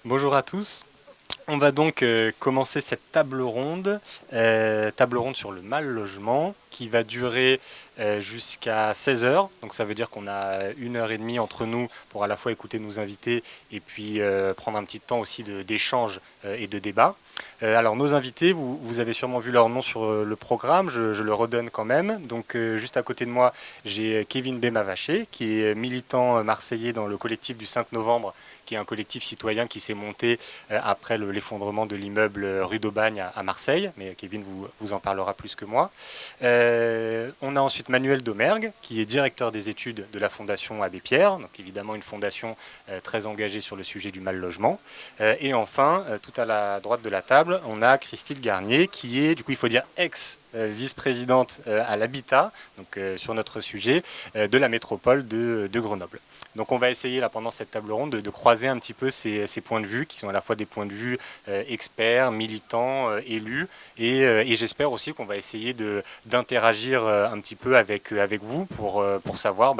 Bonjour à tous. On va donc commencer cette table ronde sur le mal logement, qui va durer jusqu'à 16 heures. Donc ça veut dire qu'on a 1 heure et demie entre nous pour à la fois écouter nos invités et puis prendre un petit temps aussi d'échange et de débat. Alors nos invités, vous avez sûrement vu leur nom sur le programme, je le redonne quand même. Donc juste à côté de moi, j'ai Kevin Bemavaché, qui est militant marseillais dans le collectif du 5 novembre, qui est un collectif citoyen qui s'est monté après l'effondrement de l'immeuble rue d'Aubagne à Marseille, mais Kevin vous en parlera plus que moi. On a ensuite Manuel Domergue, qui est directeur des études de la Fondation Abbé Pierre, donc évidemment une fondation très engagée sur le sujet du mal logement. Et enfin, tout à la droite de la table, on a Christine Garnier, qui est, du coup il faut dire, vice-présidente à l'habitat, donc sur notre sujet, de la métropole de Grenoble. Donc on va essayer là pendant cette table ronde de croiser un petit peu ces points de vue qui sont à la fois des points de vue experts, militants, élus et j'espère aussi qu'on va essayer d'interagir un petit peu avec vous pour savoir,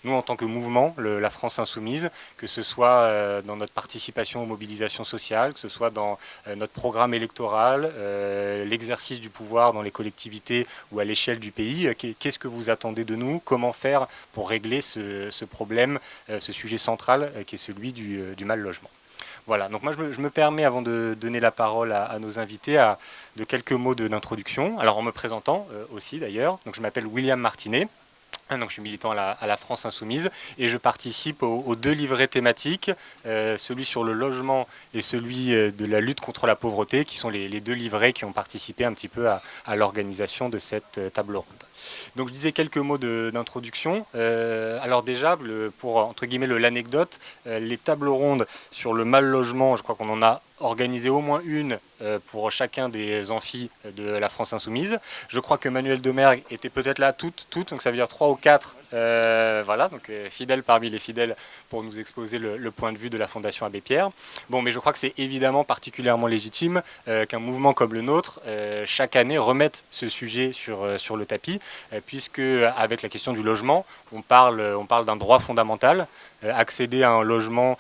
nous en tant que mouvement, la France Insoumise, que ce soit dans notre participation aux mobilisations sociales, que ce soit dans notre programme électoral, l'exercice du pouvoir dans les collectivités ou à l'échelle du pays, qu'est-ce que vous attendez de nous, comment faire pour régler ce problème, ce sujet central qui est celui du mal logement. Voilà, donc moi je me permets, avant de donner la parole à nos invités, de quelques mots d'introduction. Alors en me présentant aussi d'ailleurs, donc je m'appelle William Martinet. Donc, je suis militant à la France Insoumise et je participe aux deux livrets thématiques, celui sur le logement et celui de la lutte contre la pauvreté, qui sont les deux livrets qui ont participé un petit peu à l'organisation de cette table ronde. Donc je disais quelques mots d'introduction. Alors déjà, pour entre guillemets l'anecdote, les tables rondes sur le mal logement, je crois qu'on en a organisé au moins une pour chacun des amphis de la France Insoumise. Je crois que Manuel Domergue était peut-être là toutes, donc ça veut dire 3 ou 4, voilà, donc fidèle parmi les fidèles pour nous exposer le point de vue de la Fondation Abbé Pierre. Bon, mais je crois que c'est évidemment particulièrement légitime qu'un mouvement comme le nôtre, chaque année, remette ce sujet sur le tapis, puisque avec la question du logement, on parle d'un droit fondamental, accéder à un logement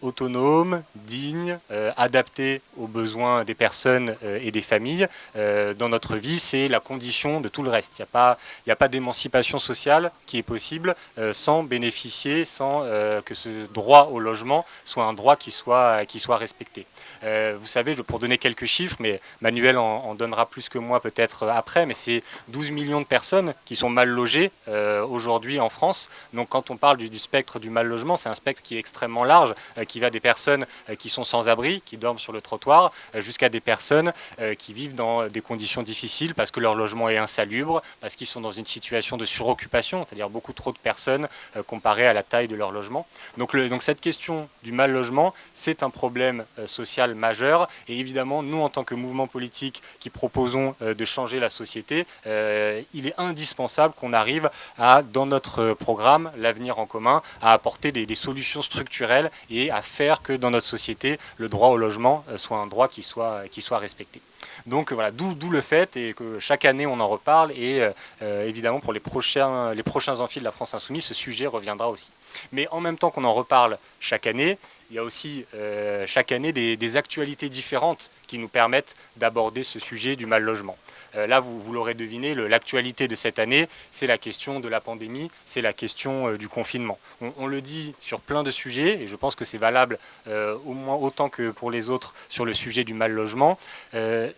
autonome, digne, adapté aux besoins des personnes et des familles. Dans notre vie, c'est la condition de tout le reste. Il n'y a pas d'émancipation sociale qui est possible sans bénéficier, sans que ce droit au logement soit un droit qui soit respecté. Vous savez, pour donner quelques chiffres, mais Manuel en donnera plus que moi peut-être après, mais c'est 12 millions de personnes qui sont mal logées aujourd'hui en France. Donc quand on parle du spectre du mal logement, c'est un spectre qui est extrêmement large, qui va des personnes qui sont sans abri, qui dorment sur le trottoir, jusqu'à des personnes qui vivent dans des conditions difficiles parce que leur logement est insalubre, parce qu'ils sont dans une situation de suroccupation, c'est-à-dire beaucoup trop de personnes comparé à la taille de leur logement. Donc cette question du mal logement, c'est un problème social majeur. Et évidemment, nous, en tant que mouvement politique qui proposons de changer la société, il est indispensable qu'on arrive à, dans notre programme, l'avenir en commun, à apporter des solutions structurelles et à faire que dans notre société, le droit au logement soit un droit qui soit respecté. Donc voilà, d'où le fait et que chaque année on en reparle et évidemment pour les prochains amphis de la France Insoumise, ce sujet reviendra aussi. Mais en même temps qu'on en reparle chaque année, il y a aussi chaque année des actualités différentes qui nous permettent d'aborder ce sujet du mal logement. Là, vous l'aurez deviné, l'actualité de cette année, c'est la question de la pandémie, c'est la question du confinement. On le dit sur plein de sujets, et je pense que c'est valable au moins autant que pour les autres sur le sujet du mal logement.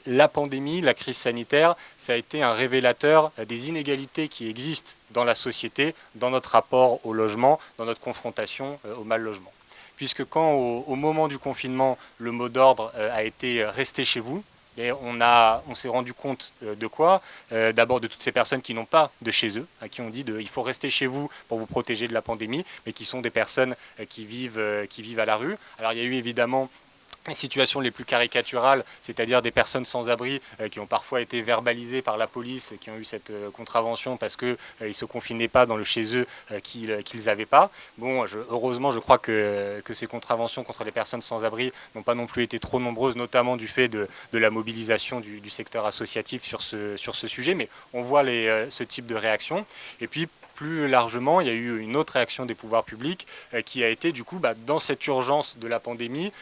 La pandémie, la crise sanitaire, ça a été un révélateur des inégalités qui existent dans la société, dans notre rapport au logement, dans notre confrontation au mal logement. Puisque quand au moment du confinement, le mot d'ordre a été « restez chez vous », et on s'est rendu compte de quoi? D'abord de toutes ces personnes qui n'ont pas de chez eux, à qui on dit il faut rester chez vous pour vous protéger de la pandémie, mais qui sont des personnes qui vivent à la rue. Alors il y a eu évidemment les situations les plus caricaturales, c'est-à-dire des personnes sans abri qui ont parfois été verbalisées par la police, qui ont eu cette contravention parce qu'ils ne se confinaient pas dans le chez eux qu'ils n'avaient pas. Bon, heureusement, je crois que ces contraventions contre les personnes sans abri n'ont pas non plus été trop nombreuses, notamment du fait de la mobilisation du secteur associatif sur ce sujet, mais on voit ce type de réaction. Et puis, plus largement, il y a eu une autre réaction des pouvoirs publics qui a été du coup dans cette urgence de la pandémie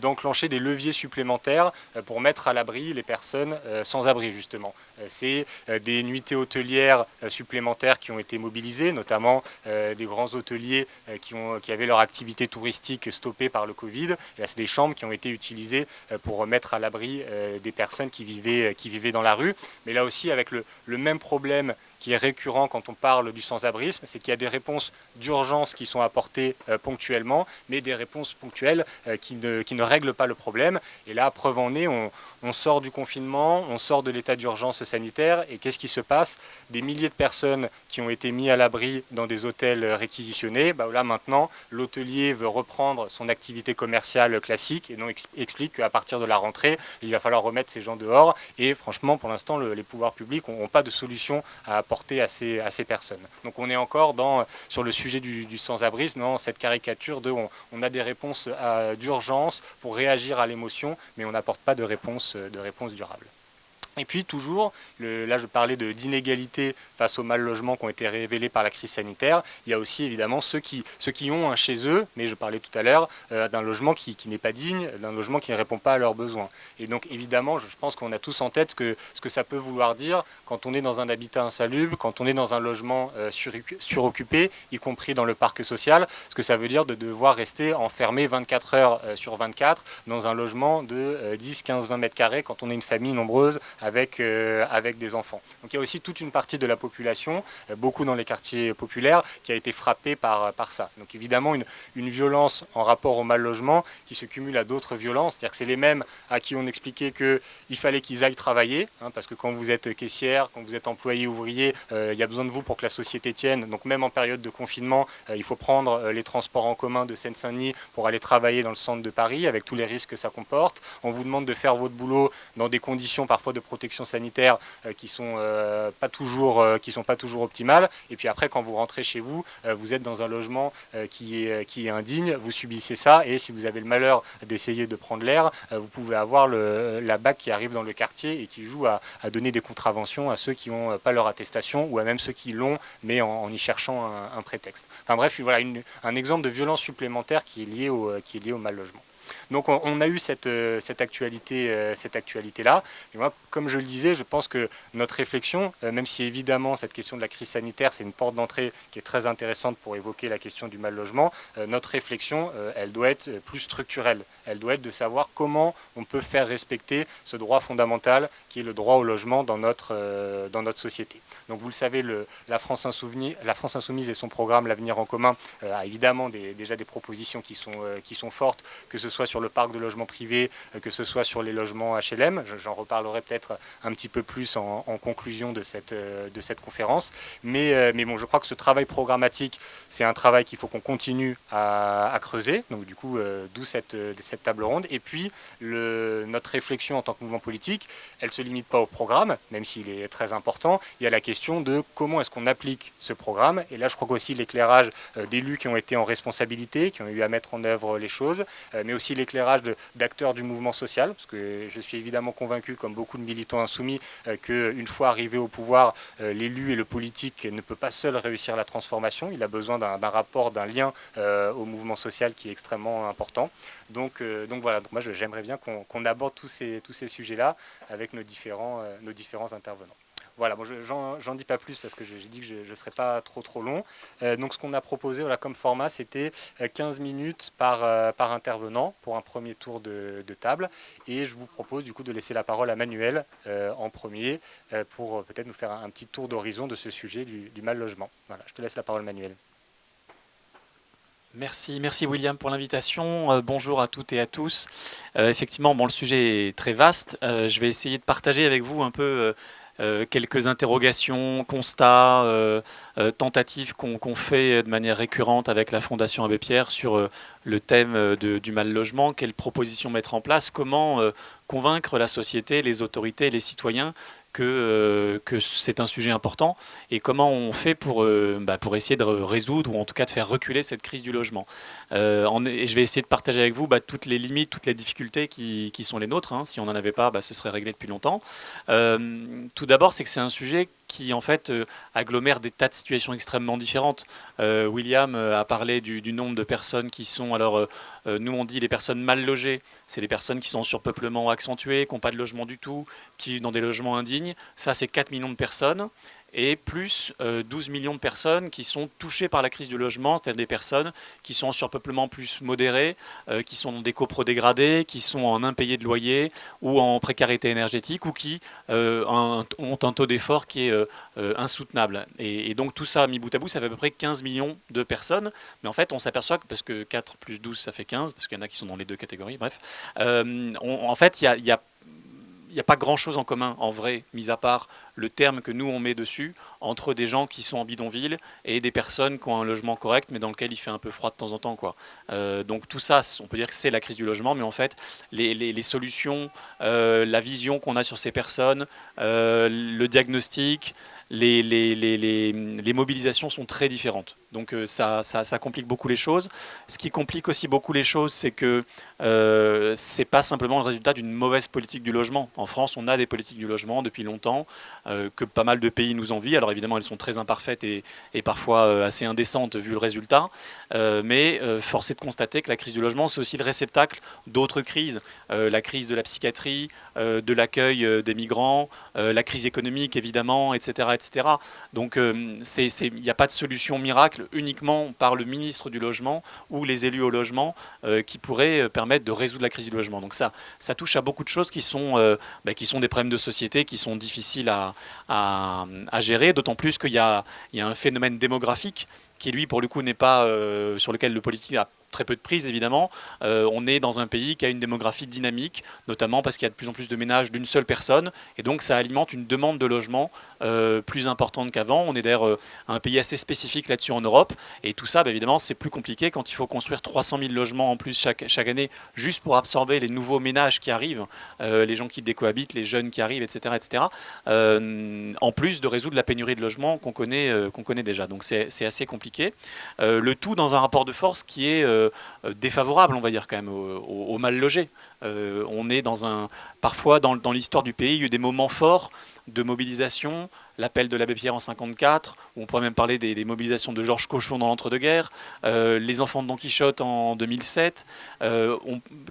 d'enclencher des leviers supplémentaires pour mettre à l'abri les personnes sans abri justement. C'est des nuitées hôtelières supplémentaires qui ont été mobilisées, notamment des grands hôteliers qui avaient leur activité touristique stoppée par le Covid. Et là, c'est des chambres qui ont été utilisées pour mettre à l'abri des personnes qui vivaient dans la rue. Mais là aussi, avec le même problème qui est récurrent quand on parle du sans-abrisme, c'est qu'il y a des réponses d'urgence qui sont apportées ponctuellement, mais des réponses ponctuelles qui ne règlent pas le problème. Et là, preuve en est, on sort du confinement, on sort de l'état d'urgence sanitaire, et qu'est-ce qui se passe? Des milliers de personnes qui ont été mises à l'abri dans des hôtels réquisitionnés, là maintenant, l'hôtelier veut reprendre son activité commerciale classique, et donc explique qu'à partir de la rentrée, il va falloir remettre ces gens dehors, et franchement, pour l'instant, les pouvoirs publics n'ont pas de solution à apporter à ces personnes. Donc on est encore sur le sujet du sans-abrisme, dans cette caricature on a des réponses d'urgence pour réagir à l'émotion, mais on n'apporte pas de réponse durable. Et puis toujours, là je parlais d'inégalités face au mal logement qui ont été révélées par la crise sanitaire. Il y a aussi évidemment ceux qui ont un chez eux, mais je parlais tout à l'heure d'un logement qui n'est pas digne, d'un logement qui ne répond pas à leurs besoins. Et donc évidemment, je pense qu'on a tous en tête ce que ça peut vouloir dire quand on est dans un habitat insalubre, quand on est dans un logement suroccupé, y compris dans le parc social, ce que ça veut dire de devoir rester enfermé 24 heures sur 24 dans un logement de 10, 15, 20 mètres carrés quand on est une famille nombreuse avec des enfants. Donc il y a aussi toute une partie de la population, beaucoup dans les quartiers populaires, qui a été frappée par ça. Donc évidemment une violence en rapport au mal logement qui se cumule à d'autres violences, c'est-à-dire que c'est les mêmes à qui on expliquait qu'il fallait qu'ils aillent travailler, parce que quand vous êtes caissière, quand vous êtes employé ouvrier, il y a besoin de vous pour que la société tienne. Donc même en période de confinement, il faut prendre les transports en commun de Seine-Saint-Denis pour aller travailler dans le centre de Paris, avec tous les risques que ça comporte. On vous demande de faire votre boulot dans des conditions parfois de protection sanitaire qui sont pas toujours optimales. Et puis après, quand vous rentrez chez vous, vous êtes dans un logement qui est indigne, vous subissez ça, et si vous avez le malheur d'essayer de prendre l'air, vous pouvez avoir la BAC qui arrive dans le quartier et qui joue à donner des contraventions à ceux qui n'ont pas leur attestation, ou à même ceux qui l'ont, mais en y cherchant un prétexte. Enfin bref, voilà un exemple de violence supplémentaire qui est lié au mal logement. Donc on a eu cette actualité-là. Et moi, comme je le disais, je pense que notre réflexion, même si évidemment cette question de la crise sanitaire, c'est une porte d'entrée qui est très intéressante pour évoquer la question du mal logement, notre réflexion, elle doit être plus structurelle. Elle doit être de savoir comment on peut faire respecter ce droit fondamental qui est le droit au logement dans notre société. Donc vous le savez, la France Insoumise et son programme L'Avenir en commun a évidemment déjà des propositions qui sont fortes, que ce soit sur le parc de logements privés, que ce soit sur les logements HLM. J'en reparlerai peut-être un petit peu plus en conclusion de cette conférence. Mais bon, je crois que ce travail programmatique, c'est un travail qu'il faut qu'on continue à creuser. Donc du coup, d'où cette table ronde. Et puis, notre réflexion en tant que mouvement politique, elle ne se limite pas au programme, même s'il est très important. Il y a la question de comment est-ce qu'on applique ce programme. Et là, je crois qu'aussi l'éclairage d'élus qui ont été en responsabilité, qui ont eu à mettre en œuvre les choses, mais aussi l'éclairage d'acteurs du mouvement social, parce que je suis évidemment convaincu, comme beaucoup de militants insoumis, qu'une fois arrivé au pouvoir, l'élu et le politique ne peut pas seul réussir la transformation. Il a besoin d'un rapport, d'un lien au mouvement social qui est extrêmement important. Donc voilà, donc moi j'aimerais bien qu'on aborde tous ces sujets-là avec nos différents intervenants. Voilà, bon, j'en dis pas plus parce que j'ai dit que je ne serais pas trop long. Donc ce qu'on a proposé comme format, c'était 15 minutes par intervenant pour un premier tour de table. Et je vous propose du coup de laisser la parole à Manuel en premier pour peut-être nous faire un petit tour d'horizon de ce sujet du mal logement. Voilà, je te laisse la parole, Manuel. Merci William pour l'invitation. Bonjour à toutes et à tous. Effectivement, le sujet est très vaste. Je vais essayer de partager avec vous un peu quelques interrogations, constats, tentatives qu'on fait de manière récurrente avec la Fondation Abbé Pierre sur le thème du mal logement, quelles propositions mettre en place, comment convaincre la société, les autorités et les citoyens que c'est un sujet important et comment on fait pour essayer de résoudre ou en tout cas de faire reculer cette crise du logement. Et je vais essayer de partager avec vous toutes les limites, toutes les difficultés qui sont les nôtres. Si on n'en avait pas, ce serait réglé depuis longtemps. Tout d'abord, c'est que c'est un sujet qui en fait agglomère des tas de situations extrêmement différentes. William a parlé du nombre de personnes qui sont, alors nous on dit les personnes mal logées, c'est les personnes qui sont en surpeuplement accentué, qui n'ont pas de logement du tout, qui vivent dans des logements indignes. Ça, c'est 4 millions de personnes. Et plus 12 millions de personnes qui sont touchées par la crise du logement, c'est-à-dire des personnes qui sont en surpeuplement plus modéré, qui sont dans des coprodégradés, qui sont en impayés de loyer ou en précarité énergétique ou qui ont un taux d'effort qui est insoutenable. Et donc tout ça mis bout à bout, ça fait à peu près 15 millions de personnes. Mais en fait, on s'aperçoit que, parce que 4 plus 12, ça fait 15, parce qu'il y en a qui sont dans les deux catégories, bref, en fait, il n'y a pas grand-chose en commun, en vrai, mis à part le terme que nous, on met dessus, entre des gens qui sont en bidonville et des personnes qui ont un logement correct, mais dans lequel il fait un peu froid de temps en temps, quoi. Donc tout ça, on peut dire que c'est la crise du logement, mais en fait, les solutions, la vision qu'on a sur ces personnes, le diagnostic, les mobilisations sont très différentes. Donc ça complique beaucoup les choses. Ce qui complique aussi beaucoup les choses, c'est que c'est pas simplement le résultat d'une mauvaise politique du logement. En France, on a des politiques du logement depuis longtemps, que pas mal de pays nous envient. Alors évidemment, elles sont très imparfaites et parfois assez indécentes vu le résultat. Mais force est de constater que la crise du logement, c'est aussi le réceptacle d'autres crises. La crise de la psychiatrie, de l'accueil des migrants, la crise économique évidemment, etc. etc. Donc il n'y a pas de solution miracle uniquement par le ministre du logement ou les élus au logement qui pourraient permettre de résoudre la crise du logement. Donc ça touche à beaucoup de choses qui sont des problèmes de société, qui sont difficiles à gérer, d'autant plus qu'il y a un phénomène démographique qui lui pour le coup n'est pas sur lequel le politique a très peu de prise évidemment. On est dans un pays qui a une démographie dynamique, notamment parce qu'il y a de plus en plus de ménages d'une seule personne, et donc ça alimente une demande de logement plus importante qu'avant. On est d'ailleurs un pays assez spécifique là-dessus en Europe, et tout ça, évidemment, c'est plus compliqué quand il faut construire 300 000 logements en plus chaque année, juste pour absorber les nouveaux ménages qui arrivent, les gens qui décohabitent, les jeunes qui arrivent, etc. etc. En plus de résoudre la pénurie de logements qu'on connaît déjà. Donc c'est assez compliqué. Le tout dans un rapport de force qui est défavorable, on va dire quand même, aux mal logés. On est parfois dans l'histoire du pays, il y a eu des moments forts de mobilisation, l'appel de l'abbé Pierre en 54, où on pourrait même parler des mobilisations de Georges Cochon dans l'entre-deux-guerres, les enfants de Don Quichotte en 2007.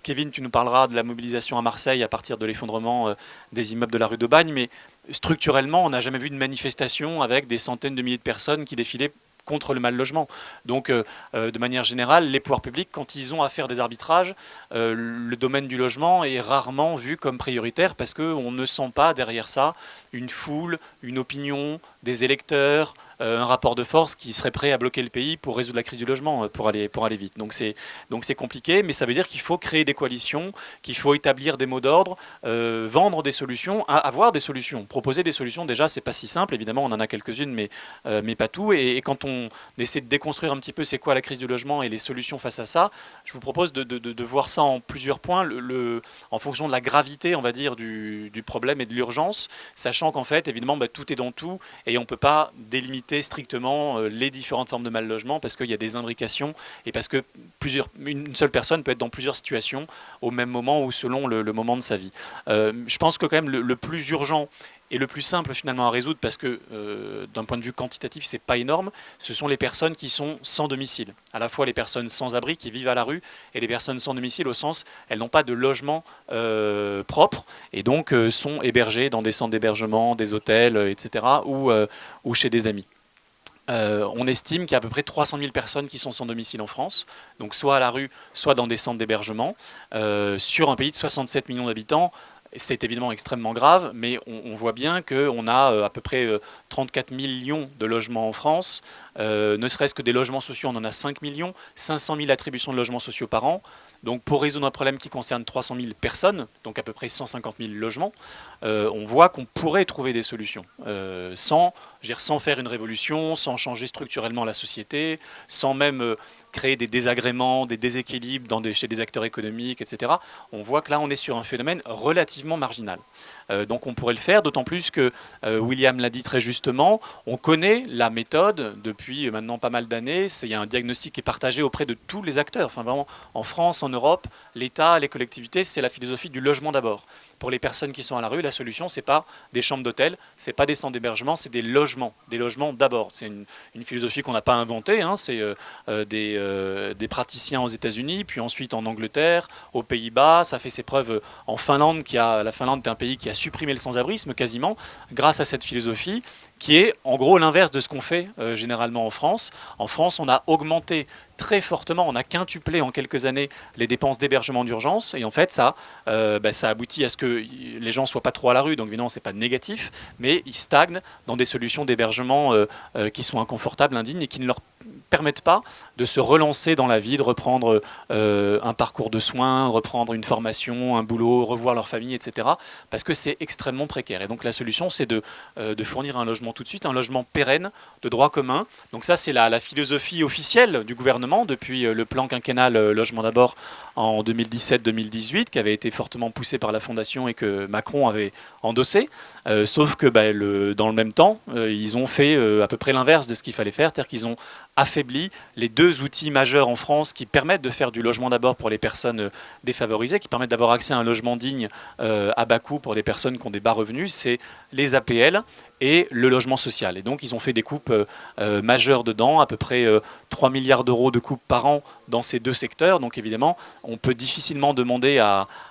Kevin, tu nous parleras de la mobilisation à Marseille à partir de l'effondrement des immeubles de la rue de Bagne, mais structurellement, on n'a jamais vu de manifestation avec des centaines de milliers de personnes qui défilaient contre le mal logement. Donc, de manière générale, les pouvoirs publics, quand ils ont à faire des arbitrages, le domaine du logement est rarement vu comme prioritaire parce qu'on ne sent pas derrière ça une foule, une opinion, des électeurs, un rapport de force qui serait prêt à bloquer le pays pour résoudre la crise du logement, pour aller vite. Donc c'est compliqué, mais ça veut dire qu'il faut créer des coalitions, qu'il faut établir des mots d'ordre, vendre des solutions, avoir des solutions, proposer des solutions. Déjà, c'est pas si simple. Évidemment, on en a quelques-unes, mais pas tout. Et quand on essaie de déconstruire un petit peu c'est quoi la crise du logement et les solutions face à ça, je vous propose de voir ça en plusieurs points, en fonction de la gravité, on va dire, du problème et de l'urgence, sachant qu'en fait, évidemment, tout est dans tout et on ne peut pas délimiter strictement les différentes formes de mal logement parce qu'il y a des imbrications et parce que une seule personne peut être dans plusieurs situations au même moment ou selon le moment de sa vie. Je pense que quand même le plus urgent et le plus simple finalement à résoudre, parce que d'un point de vue quantitatif, c'est pas énorme, ce sont les personnes qui sont sans domicile. À la fois les personnes sans abri qui vivent à la rue et les personnes sans domicile au sens, elles n'ont pas de logement propre et donc sont hébergées dans des centres d'hébergement, des hôtels, etc. ou chez des amis. On estime qu'il y a à peu près 300 000 personnes qui sont sans domicile en France, donc soit à la rue, soit dans des centres d'hébergement, sur un pays de 67 millions d'habitants. C'est évidemment extrêmement grave, mais on voit bien qu'on a à peu près 34 millions de logements en France. Ne serait-ce que des logements sociaux, on en a 5 millions, 500 000 attributions de logements sociaux par an. Donc pour résoudre un problème qui concerne 300 000 personnes, donc à peu près 150 000 logements, on voit qu'on pourrait trouver des solutions sans faire une révolution, sans changer structurellement la société, sans même créer des désagréments, des déséquilibres chez des acteurs économiques, etc. On voit que là, on est sur un phénomène relativement marginal. Donc on pourrait le faire, d'autant plus que William l'a dit très justement, on connaît la méthode depuis maintenant pas mal d'années. Il y a un diagnostic qui est partagé auprès de tous les acteurs. Enfin vraiment, en France, en Europe, l'État, les collectivités, c'est la philosophie du logement d'abord. Pour les personnes qui sont à la rue, la solution, c'est pas des chambres d'hôtel, c'est pas des centres d'hébergement, c'est des logements d'abord. C'est une philosophie qu'on n'a pas inventée, hein. C'est des praticiens aux États-Unis, puis ensuite en Angleterre, aux Pays-Bas. Ça fait ses preuves en Finlande. La Finlande est un pays qui a supprimé le sans-abrisme quasiment grâce à cette philosophie, qui est en gros l'inverse de ce qu'on fait généralement en France. En France, on a augmenté très fortement, on a quintuplé en quelques années les dépenses d'hébergement d'urgence, et en fait ça aboutit à ce que les gens ne soient pas trop à la rue, donc évidemment c'est pas négatif, mais ils stagnent dans des solutions d'hébergement qui sont inconfortables, indignes, et qui ne leur permettent pas de se relancer dans la vie, de reprendre un parcours de soins, reprendre une formation, un boulot, revoir leur famille, etc. Parce que c'est extrêmement précaire. Et donc la solution, c'est de fournir un logement tout de suite, un logement pérenne, de droit commun. Donc ça, c'est la philosophie officielle du gouvernement depuis le plan quinquennal Logement d'abord en 2017-2018, qui avait été fortement poussé par la Fondation et que Macron avait endossé. Sauf que dans le même temps, ils ont fait à peu près l'inverse de ce qu'il fallait faire, c'est-à-dire qu'ils ont affaibli les deux outils majeurs en France qui permettent de faire du logement d'abord pour les personnes défavorisées, qui permettent d'avoir accès à un logement digne à bas coût pour les personnes qui ont des bas revenus, c'est les APL et le logement social. Et donc ils ont fait des coupes majeures dedans, à peu près 3 milliards d'euros de coupes par an dans ces deux secteurs. Donc évidemment, on peut difficilement demander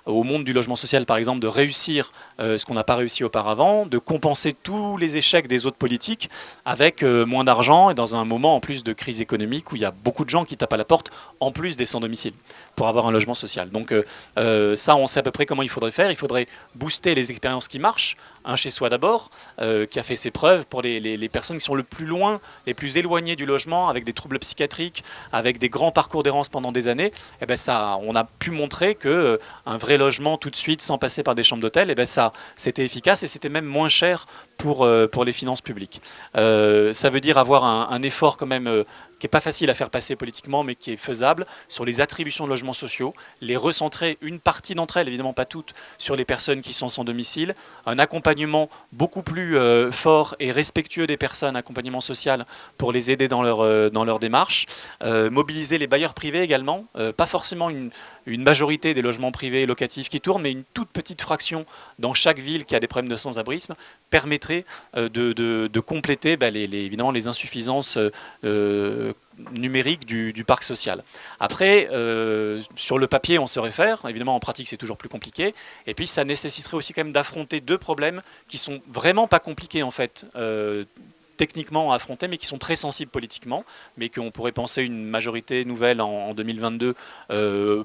au monde du logement social, par exemple, de réussir ce qu'on n'a pas réussi auparavant, de compenser tous les échecs des autres politiques avec moins d'argent et dans un moment en plus de crise économique où il y a beaucoup de gens qui tapent à la porte, en plus des sans-domicile, pour avoir un logement social. Donc ça, on sait à peu près comment il faudrait faire. Il faudrait booster les expériences qui marchent, un chez-soi d'abord, qui a fait ses preuves pour les personnes qui sont le plus loin, les plus éloignées du logement, avec des troubles psychiatriques, avec des grands parcours d'errance pendant des années. Et ben ça, on a pu montrer que un vrai logement tout de suite, sans passer par des chambres d'hôtel, et ben ça, c'était efficace et c'était même moins cher pour les finances publiques. Ça veut dire avoir un effort quand même qui n'est pas facile à faire passer politiquement, mais qui est faisable, sur les attributions de logements sociaux, les recentrer, une partie d'entre elles, évidemment pas toutes, sur les personnes qui sont sans domicile, un accompagnement beaucoup plus fort et respectueux des personnes, accompagnement social, pour les aider dans leur démarche, mobiliser les bailleurs privés également, pas forcément une majorité des logements privés locatifs qui tournent, mais une toute petite fraction dans chaque ville qui a des problèmes de sans-abrisme, permettrait de compléter évidemment les insuffisances numérique du parc social. Après, sur le papier, on saurait faire. Évidemment, en pratique, c'est toujours plus compliqué. Et puis, ça nécessiterait aussi quand même d'affronter deux problèmes qui sont vraiment pas compliqués, en fait, techniquement à affronter, mais qui sont très sensibles politiquement, mais qu'on pourrait penser une majorité nouvelle en 2022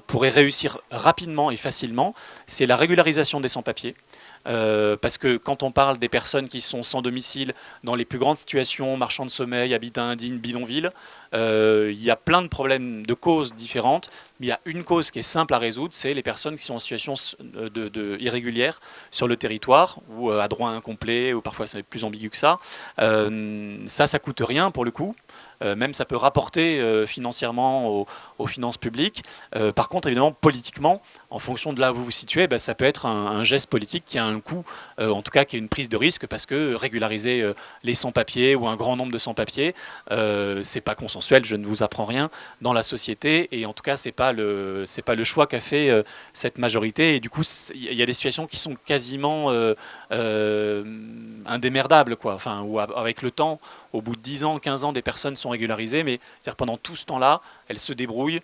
pourrait réussir rapidement et facilement. C'est la régularisation des sans-papiers. Parce que quand on parle des personnes qui sont sans domicile dans les plus grandes situations, marchands de sommeil, habitat indigne, bidonville, il y a plein de problèmes, de causes différentes, mais il y a une cause qui est simple à résoudre, c'est les personnes qui sont en situation irrégulière sur le territoire, ou à droit incomplet, ou parfois c'est plus ambigu que ça. Ça coûte rien pour le coup. Même ça peut rapporter financièrement aux finances publiques. Par contre, évidemment, politiquement, en fonction de là où vous vous situez, ça peut être un geste politique qui a un coût, en tout cas qui est une prise de risque, parce que régulariser les sans-papiers ou un grand nombre de sans-papiers, c'est pas consensuel, je ne vous apprends rien dans la société, et en tout cas c'est pas le choix qu'a fait cette majorité, et du coup il y a des situations qui sont quasiment indémerdables, quoi. Enfin, où avec le temps, au bout de 10 ans, 15 ans, des personnes sont régularisées, mais c'est-à-dire pendant tout ce temps-là, elles se débrouillent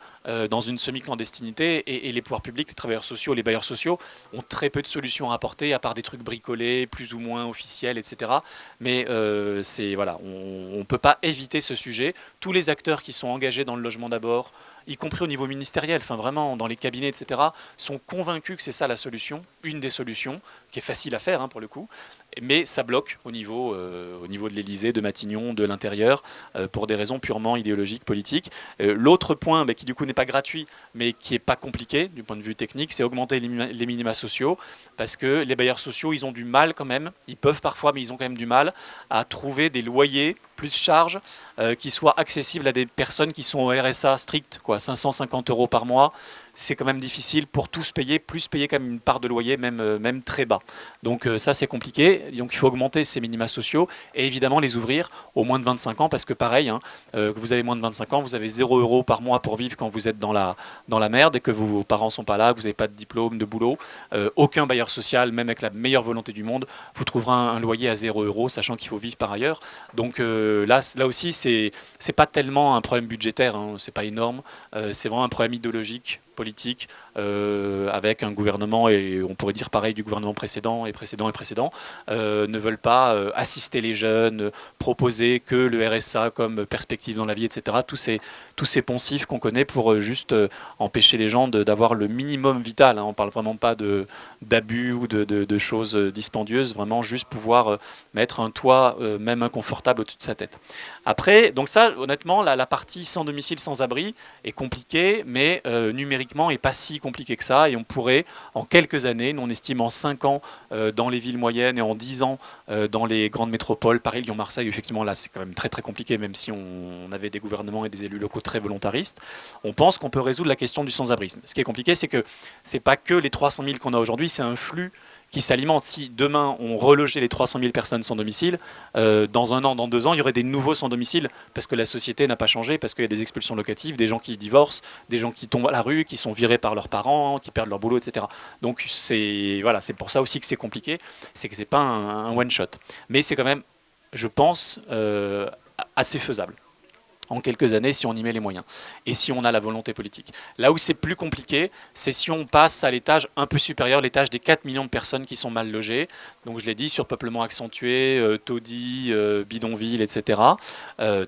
dans une semi-clandestinité, et les pouvoirs publics, les travailleurs sociaux, les bailleurs sociaux ont très peu de solutions à apporter, à part des trucs bricolés, plus ou moins officiels, etc. Mais voilà, on ne peut pas éviter ce sujet. Tous les acteurs qui sont engagés dans le logement d'abord, y compris au niveau ministériel, enfin vraiment dans les cabinets, etc., sont convaincus que c'est ça la solution, une des solutions, qui est facile à faire pour le coup, mais ça bloque au niveau de l'Élysée, de Matignon, de l'intérieur, pour des raisons purement idéologiques, politiques. L'autre point, qui du coup n'est pas gratuit, mais qui n'est pas compliqué du point de vue technique, c'est augmenter les minima sociaux, parce que les bailleurs sociaux, ils ont du mal quand même, ils peuvent parfois, mais ils ont quand même du mal à trouver des loyers plus charge, qui soit accessible à des personnes qui sont au RSA strict, quoi, 550 € par mois. C'est quand même difficile pour tous payer, plus payer quand même une part de loyer, même très bas. Donc ça c'est compliqué, donc il faut augmenter ces minima sociaux et évidemment les ouvrir aux moins de 25 ans parce que pareil, hein, que vous avez moins de 25 ans, vous avez 0 € par mois pour vivre quand vous êtes dans la merde et que vos parents sont pas là, que vous n'avez pas de diplôme, de boulot. Aucun bailleur social, même avec la meilleure volonté du monde, vous trouvera un loyer à 0 €, sachant qu'il faut vivre par ailleurs. Donc là aussi c'est pas tellement un problème budgétaire, hein, c'est pas énorme, c'est vraiment un problème idéologique, politique, avec un gouvernement, et on pourrait dire pareil du gouvernement précédent, ne veulent pas assister les jeunes, proposer que le RSA comme perspective dans la vie, etc. Tous ces poncifs qu'on connaît pour juste empêcher les gens d'avoir le minimum vital, hein. On ne parle vraiment pas d'abus ou de choses dispendieuses, vraiment juste pouvoir mettre un toit, même inconfortable, au-dessus de sa tête. Après, donc ça, honnêtement, la partie sans domicile, sans abri est compliquée, mais numériquement est pas si compliqué que ça, et on pourrait, en quelques années, nous on estime en 5 ans dans les villes moyennes et en 10 ans dans les grandes métropoles, Paris, Lyon, Marseille, effectivement là c'est quand même très très compliqué, même si on avait des gouvernements et des élus locaux très volontaristes, on pense qu'on peut résoudre la question du sans-abrisme. Ce qui est compliqué, c'est que c'est pas que les 300 000 qu'on a aujourd'hui, c'est un flux qui s'alimente. Si demain on relogeait les 300 000 personnes sans domicile, dans 1 an, dans 2 ans, il y aurait des nouveaux sans domicile parce que la société n'a pas changé, parce qu'il y a des expulsions locatives, des gens qui divorcent, des gens qui tombent à la rue, qui sont virés par leurs parents, qui perdent leur boulot, etc. Donc c'est pour ça aussi que c'est compliqué, c'est que c'est pas un one shot, mais c'est quand même, je pense, assez faisable en quelques années si on y met les moyens et si on a la volonté politique. Là où c'est plus compliqué, c'est si on passe à l'étage un peu supérieur, l'étage des 4 millions de personnes qui sont mal logées. Donc je l'ai dit, surpeuplement accentué, taudis, bidonville, etc.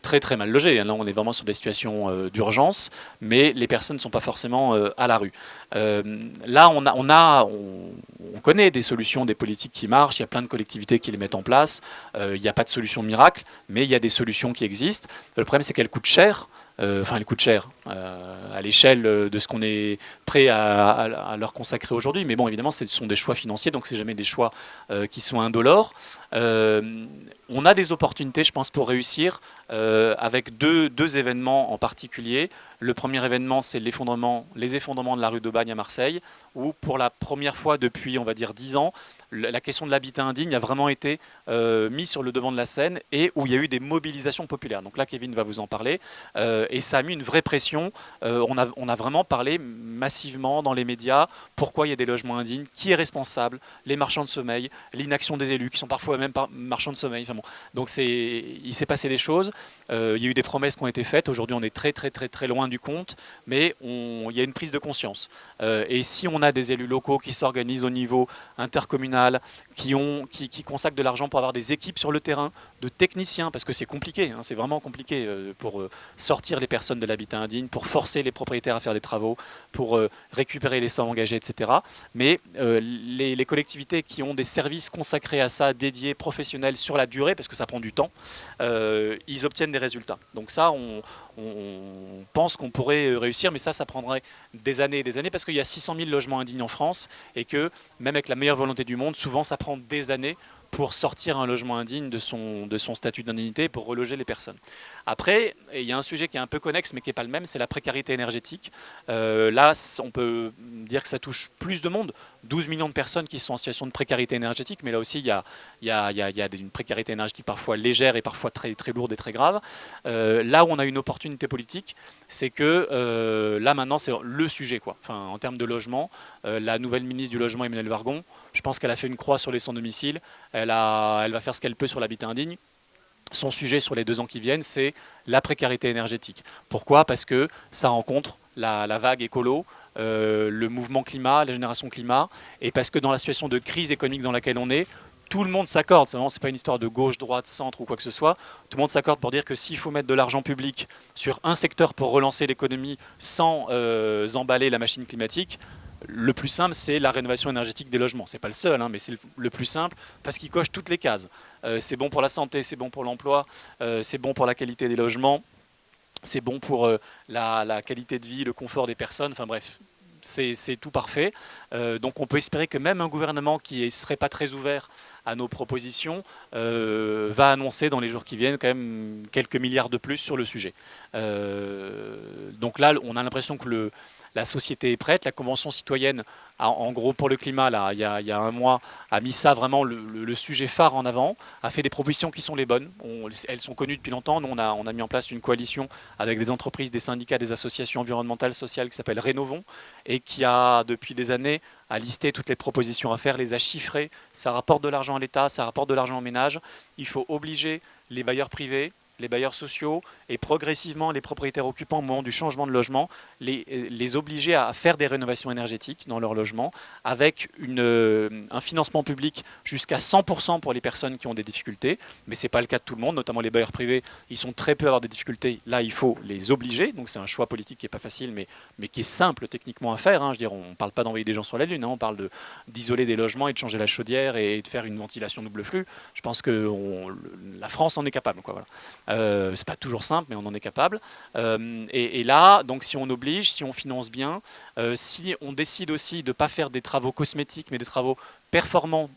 Très très mal logés. Là on est vraiment sur des situations d'urgence, mais les personnes ne sont pas forcément à la rue. Là on connaît des solutions, des politiques qui marchent, il y a plein de collectivités qui les mettent en place, il n'y a pas de solution miracle, mais il y a des solutions qui existent. Le problème c'est qu'elles coûtent cher, elles coûtent cher à l'échelle de ce qu'on est prêt à leur consacrer aujourd'hui, mais bon évidemment ce sont des choix financiers, donc c'est jamais des choix qui sont indolores. On a des opportunités, je pense, pour réussir avec deux événements en particulier. Le premier événement, c'est les effondrements de la rue d'Aubagne à Marseille, où pour la première fois depuis, on va dire, 10 ans, la question de l'habitat indigne a vraiment été mise sur le devant de la scène et où il y a eu des mobilisations populaires. Donc là, Kevin va vous en parler. Et ça a mis une vraie pression. On a vraiment parlé massivement dans les médias pourquoi il y a des logements indignes, qui est responsable, les marchands de sommeil, l'inaction des élus, qui sont parfois même marchands de sommeil. Enfin bon. Donc il s'est passé des choses. Il y a eu des promesses qui ont été faites. Aujourd'hui, on est très très très très loin du compte, mais il y a une prise de conscience. Et si on a des élus locaux qui s'organisent au niveau intercommunal, qui consacrent de l'argent pour avoir des équipes sur le terrain, de techniciens, parce que c'est compliqué, hein, c'est vraiment compliqué pour sortir les personnes de l'habitat indigne, pour forcer les propriétaires à faire des travaux, pour récupérer les sommes engagées, etc. Mais les collectivités qui ont des services consacrés à ça, dédiés, professionnels sur la durée, parce que ça prend du temps, ils obtiennent des résultats. Donc ça, on pense qu'on pourrait réussir, mais ça prendrait des années et des années, parce qu'il y a 600 000 logements indignes en France, et que même avec la meilleure volonté du monde, souvent ça prend des années pour sortir un logement indigne de son statut d'indignité, pour reloger les personnes. Après, il y a un sujet qui est un peu connexe, mais qui n'est pas le même, c'est la précarité énergétique. Là, on peut dire que ça touche plus de monde, 12 millions de personnes qui sont en situation de précarité énergétique, mais là aussi, il y a une précarité énergétique parfois légère et parfois très, très lourde et très grave. Là où on a une opportunité politique, c'est que là, maintenant, c'est le sujet, quoi. Enfin, en termes de logement, la nouvelle ministre du Logement, Emmanuelle Wargon, je pense qu'elle a fait une croix sur les sans-domicile, elle va faire ce qu'elle peut sur l'habitat indigne. Son sujet sur les 2 ans qui viennent, c'est la précarité énergétique. Pourquoi ? Parce que ça rencontre la vague écolo, le mouvement climat, la génération climat, et parce que dans la situation de crise économique dans laquelle on est, tout le monde s'accorde, c'est pas une histoire de gauche, droite, centre ou quoi que ce soit, tout le monde s'accorde pour dire que s'il faut mettre de l'argent public sur un secteur pour relancer l'économie sans emballer la machine climatique, le plus simple, c'est la rénovation énergétique des logements. C'est pas le seul, hein, mais c'est le plus simple parce qu'il coche toutes les cases. C'est bon pour la santé, c'est bon pour l'emploi, c'est bon pour la qualité des logements, c'est bon pour la qualité de vie, le confort des personnes. Enfin bref, c'est tout parfait. Donc on peut espérer que même un gouvernement qui ne serait pas très ouvert à nos propositions va annoncer dans les jours qui viennent quand même quelques milliards de plus sur le sujet. Donc là, on a l'impression que la société est prête. La Convention citoyenne, en gros pour le climat, là, il y a un mois, a mis ça vraiment le sujet phare en avant, a fait des propositions qui sont les bonnes. Elles sont connues depuis longtemps. Nous, on a mis en place une coalition avec des entreprises, des syndicats, des associations environnementales, sociales qui s'appelle Rénovons et qui a depuis des années a listé toutes les propositions à faire, les a chiffrées. Ça rapporte de l'argent à l'État, ça rapporte de l'argent aux ménages. Il faut obliger les bailleurs privés, les bailleurs sociaux et progressivement les propriétaires occupants au moment du changement de logement, les obliger à faire des rénovations énergétiques dans leur logement avec un financement public jusqu'à 100% pour les personnes qui ont des difficultés. Mais ce n'est pas le cas de tout le monde, notamment les bailleurs privés. Ils sont très peu à avoir des difficultés. Là, il faut les obliger. Donc c'est un choix politique qui n'est pas facile, mais qui est simple techniquement à faire. Je veux dire, on ne parle pas d'envoyer des gens sur la Lune. On parle d'isoler des logements et de changer la chaudière et de faire une ventilation double flux. Je pense que la France en est capable. Voilà. C'est pas toujours simple, mais on en est capable. Et là, donc si on oblige, si on finance bien, si on décide aussi de ne pas faire des travaux cosmétiques, mais des travaux performants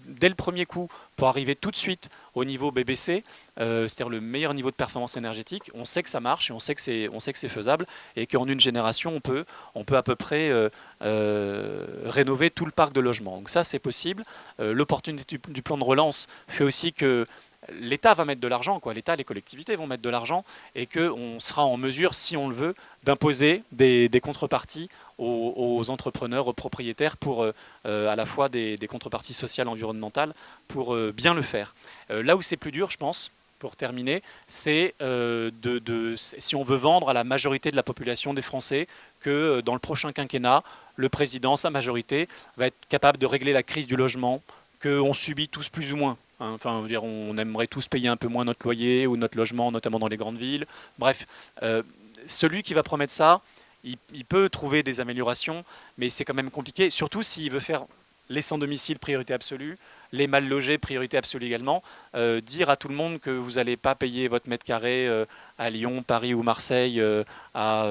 dès le premier coup pour arriver tout de suite au niveau BBC, c'est-à-dire le meilleur niveau de performance énergétique, on sait que ça marche et on sait que c'est faisable et qu'en une génération, on peut à peu près rénover tout le parc de logements. Donc ça, c'est possible. L'opportunité du plan de relance fait aussi que l'État va mettre de l'argent, l'État, les collectivités vont mettre de l'argent et qu'on sera en mesure, si on le veut, d'imposer des contreparties aux entrepreneurs, aux propriétaires pour à la fois des contreparties sociales, environnementales, pour bien le faire. Là où c'est plus dur, je pense, pour terminer, c'est si on veut vendre à la majorité de la population des Français que dans le prochain quinquennat, le président, sa majorité, va être capable de régler la crise du logement qu'on subit tous plus ou moins. Enfin, on aimerait tous payer un peu moins notre loyer ou notre logement, notamment dans les grandes villes. Bref, celui qui va promettre ça, il peut trouver des améliorations, mais c'est quand même compliqué, surtout s'il veut faire les sans-domicile priorité absolue, les mal logés priorité absolue également. Dire à tout le monde que vous n'allez pas payer votre mètre carré à Lyon, Paris ou Marseille à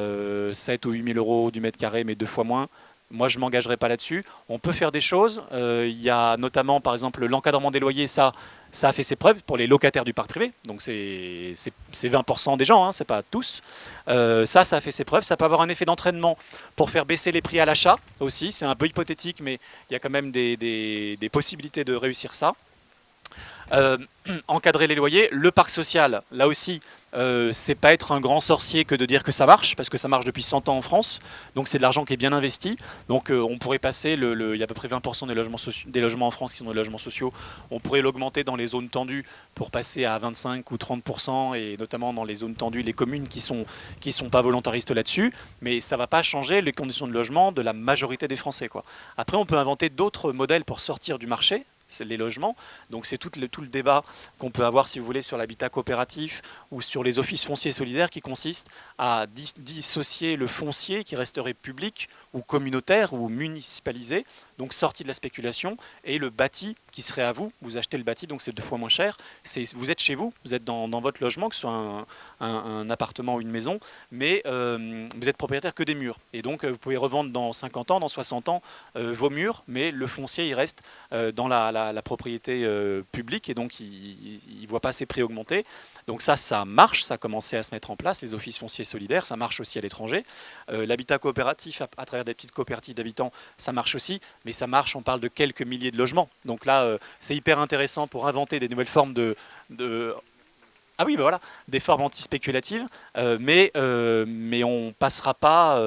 7 ou 8 000 euros du mètre carré, mais 2 fois moins. Moi, je ne m'engagerai pas là-dessus. On peut faire des choses. Il y a notamment, par exemple, l'encadrement des loyers. Ça a fait ses preuves pour les locataires du parc privé. Donc, c'est 20% des gens, ce n'est pas tous. Ça a fait ses preuves. Ça peut avoir un effet d'entraînement pour faire baisser les prix à l'achat aussi. C'est un peu hypothétique, mais il y a quand même des possibilités de réussir ça. Encadrer les loyers. Le parc social, là aussi, c'est pas être un grand sorcier que de dire que ça marche, parce que ça marche depuis 100 ans en France, donc c'est de l'argent qui est bien investi. Donc on pourrait passer, il y a à peu près 20% des logements en France qui sont des logements sociaux, on pourrait l'augmenter dans les zones tendues pour passer à 25 ou 30%, et notamment dans les zones tendues, les communes qui sont pas volontaristes là-dessus, mais ça va pas changer les conditions de logement de la majorité des Français, Après, on peut inventer d'autres modèles pour sortir du marché, c'est les logements. Donc c'est tout le débat qu'on peut avoir, si vous voulez, sur l'habitat coopératif ou sur les offices fonciers solidaires qui consistent à dissocier le foncier qui resterait public ou communautaire ou municipalisé, donc sorti de la spéculation, et le bâti qui serait à vous. Vous achetez le bâti, donc c'est 2 fois moins cher. Vous êtes chez vous, vous êtes dans votre logement, que ce soit un appartement ou une maison, mais vous êtes propriétaire que des murs. Et donc vous pouvez revendre dans 50 ans, dans 60 ans vos murs, mais le foncier il reste dans la propriété publique, et donc il ne voit pas ses prix augmenter. Donc ça marche, ça a commencé à se mettre en place, les offices fonciers solidaires, ça marche aussi à l'étranger. L'habitat coopératif, à travers des petites coopératives d'habitants, ça marche aussi, mais ça marche, on parle de quelques milliers de logements. Donc là, c'est hyper intéressant pour inventer des nouvelles formes ah oui, ben voilà, des formes anti-spéculatives, mais on ne passera pas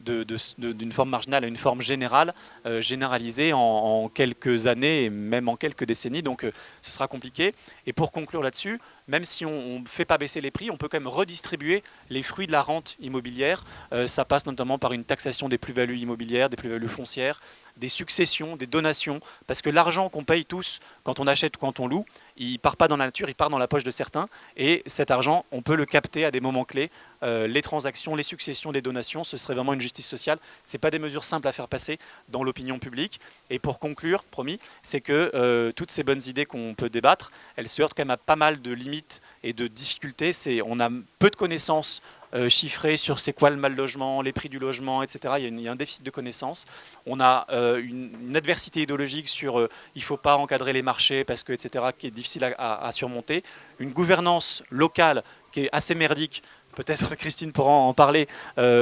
d'une forme marginale à une forme générale, généralisée en quelques années et même en quelques décennies. Donc ce sera compliqué. Et pour conclure là-dessus, même si on ne fait pas baisser les prix, on peut quand même redistribuer les fruits de la rente immobilière. Ça passe notamment par une taxation des plus-values immobilières, des plus-values foncières, des successions, des donations, parce que l'argent qu'on paye tous quand on achète ou quand on loue, il ne part pas dans la nature, il part dans la poche de certains, et cet argent, on peut le capter à des moments clés. Les transactions, les successions, les donations, ce serait vraiment une justice sociale. Ce n'est pas des mesures simples à faire passer dans l'opinion publique. Et pour conclure, promis, c'est que toutes ces bonnes idées qu'on peut débattre, elles se heurtent quand même à pas mal de limites et de difficultés. On a peu de connaissances chiffré sur c'est quoi le mal logement, les prix du logement, etc. Il y a un déficit de connaissances. On a une adversité idéologique sur il ne faut pas encadrer les marchés parce que, etc., qui est difficile à surmonter. Une gouvernance locale qui est assez merdique. Peut-être Christine pourra en parler,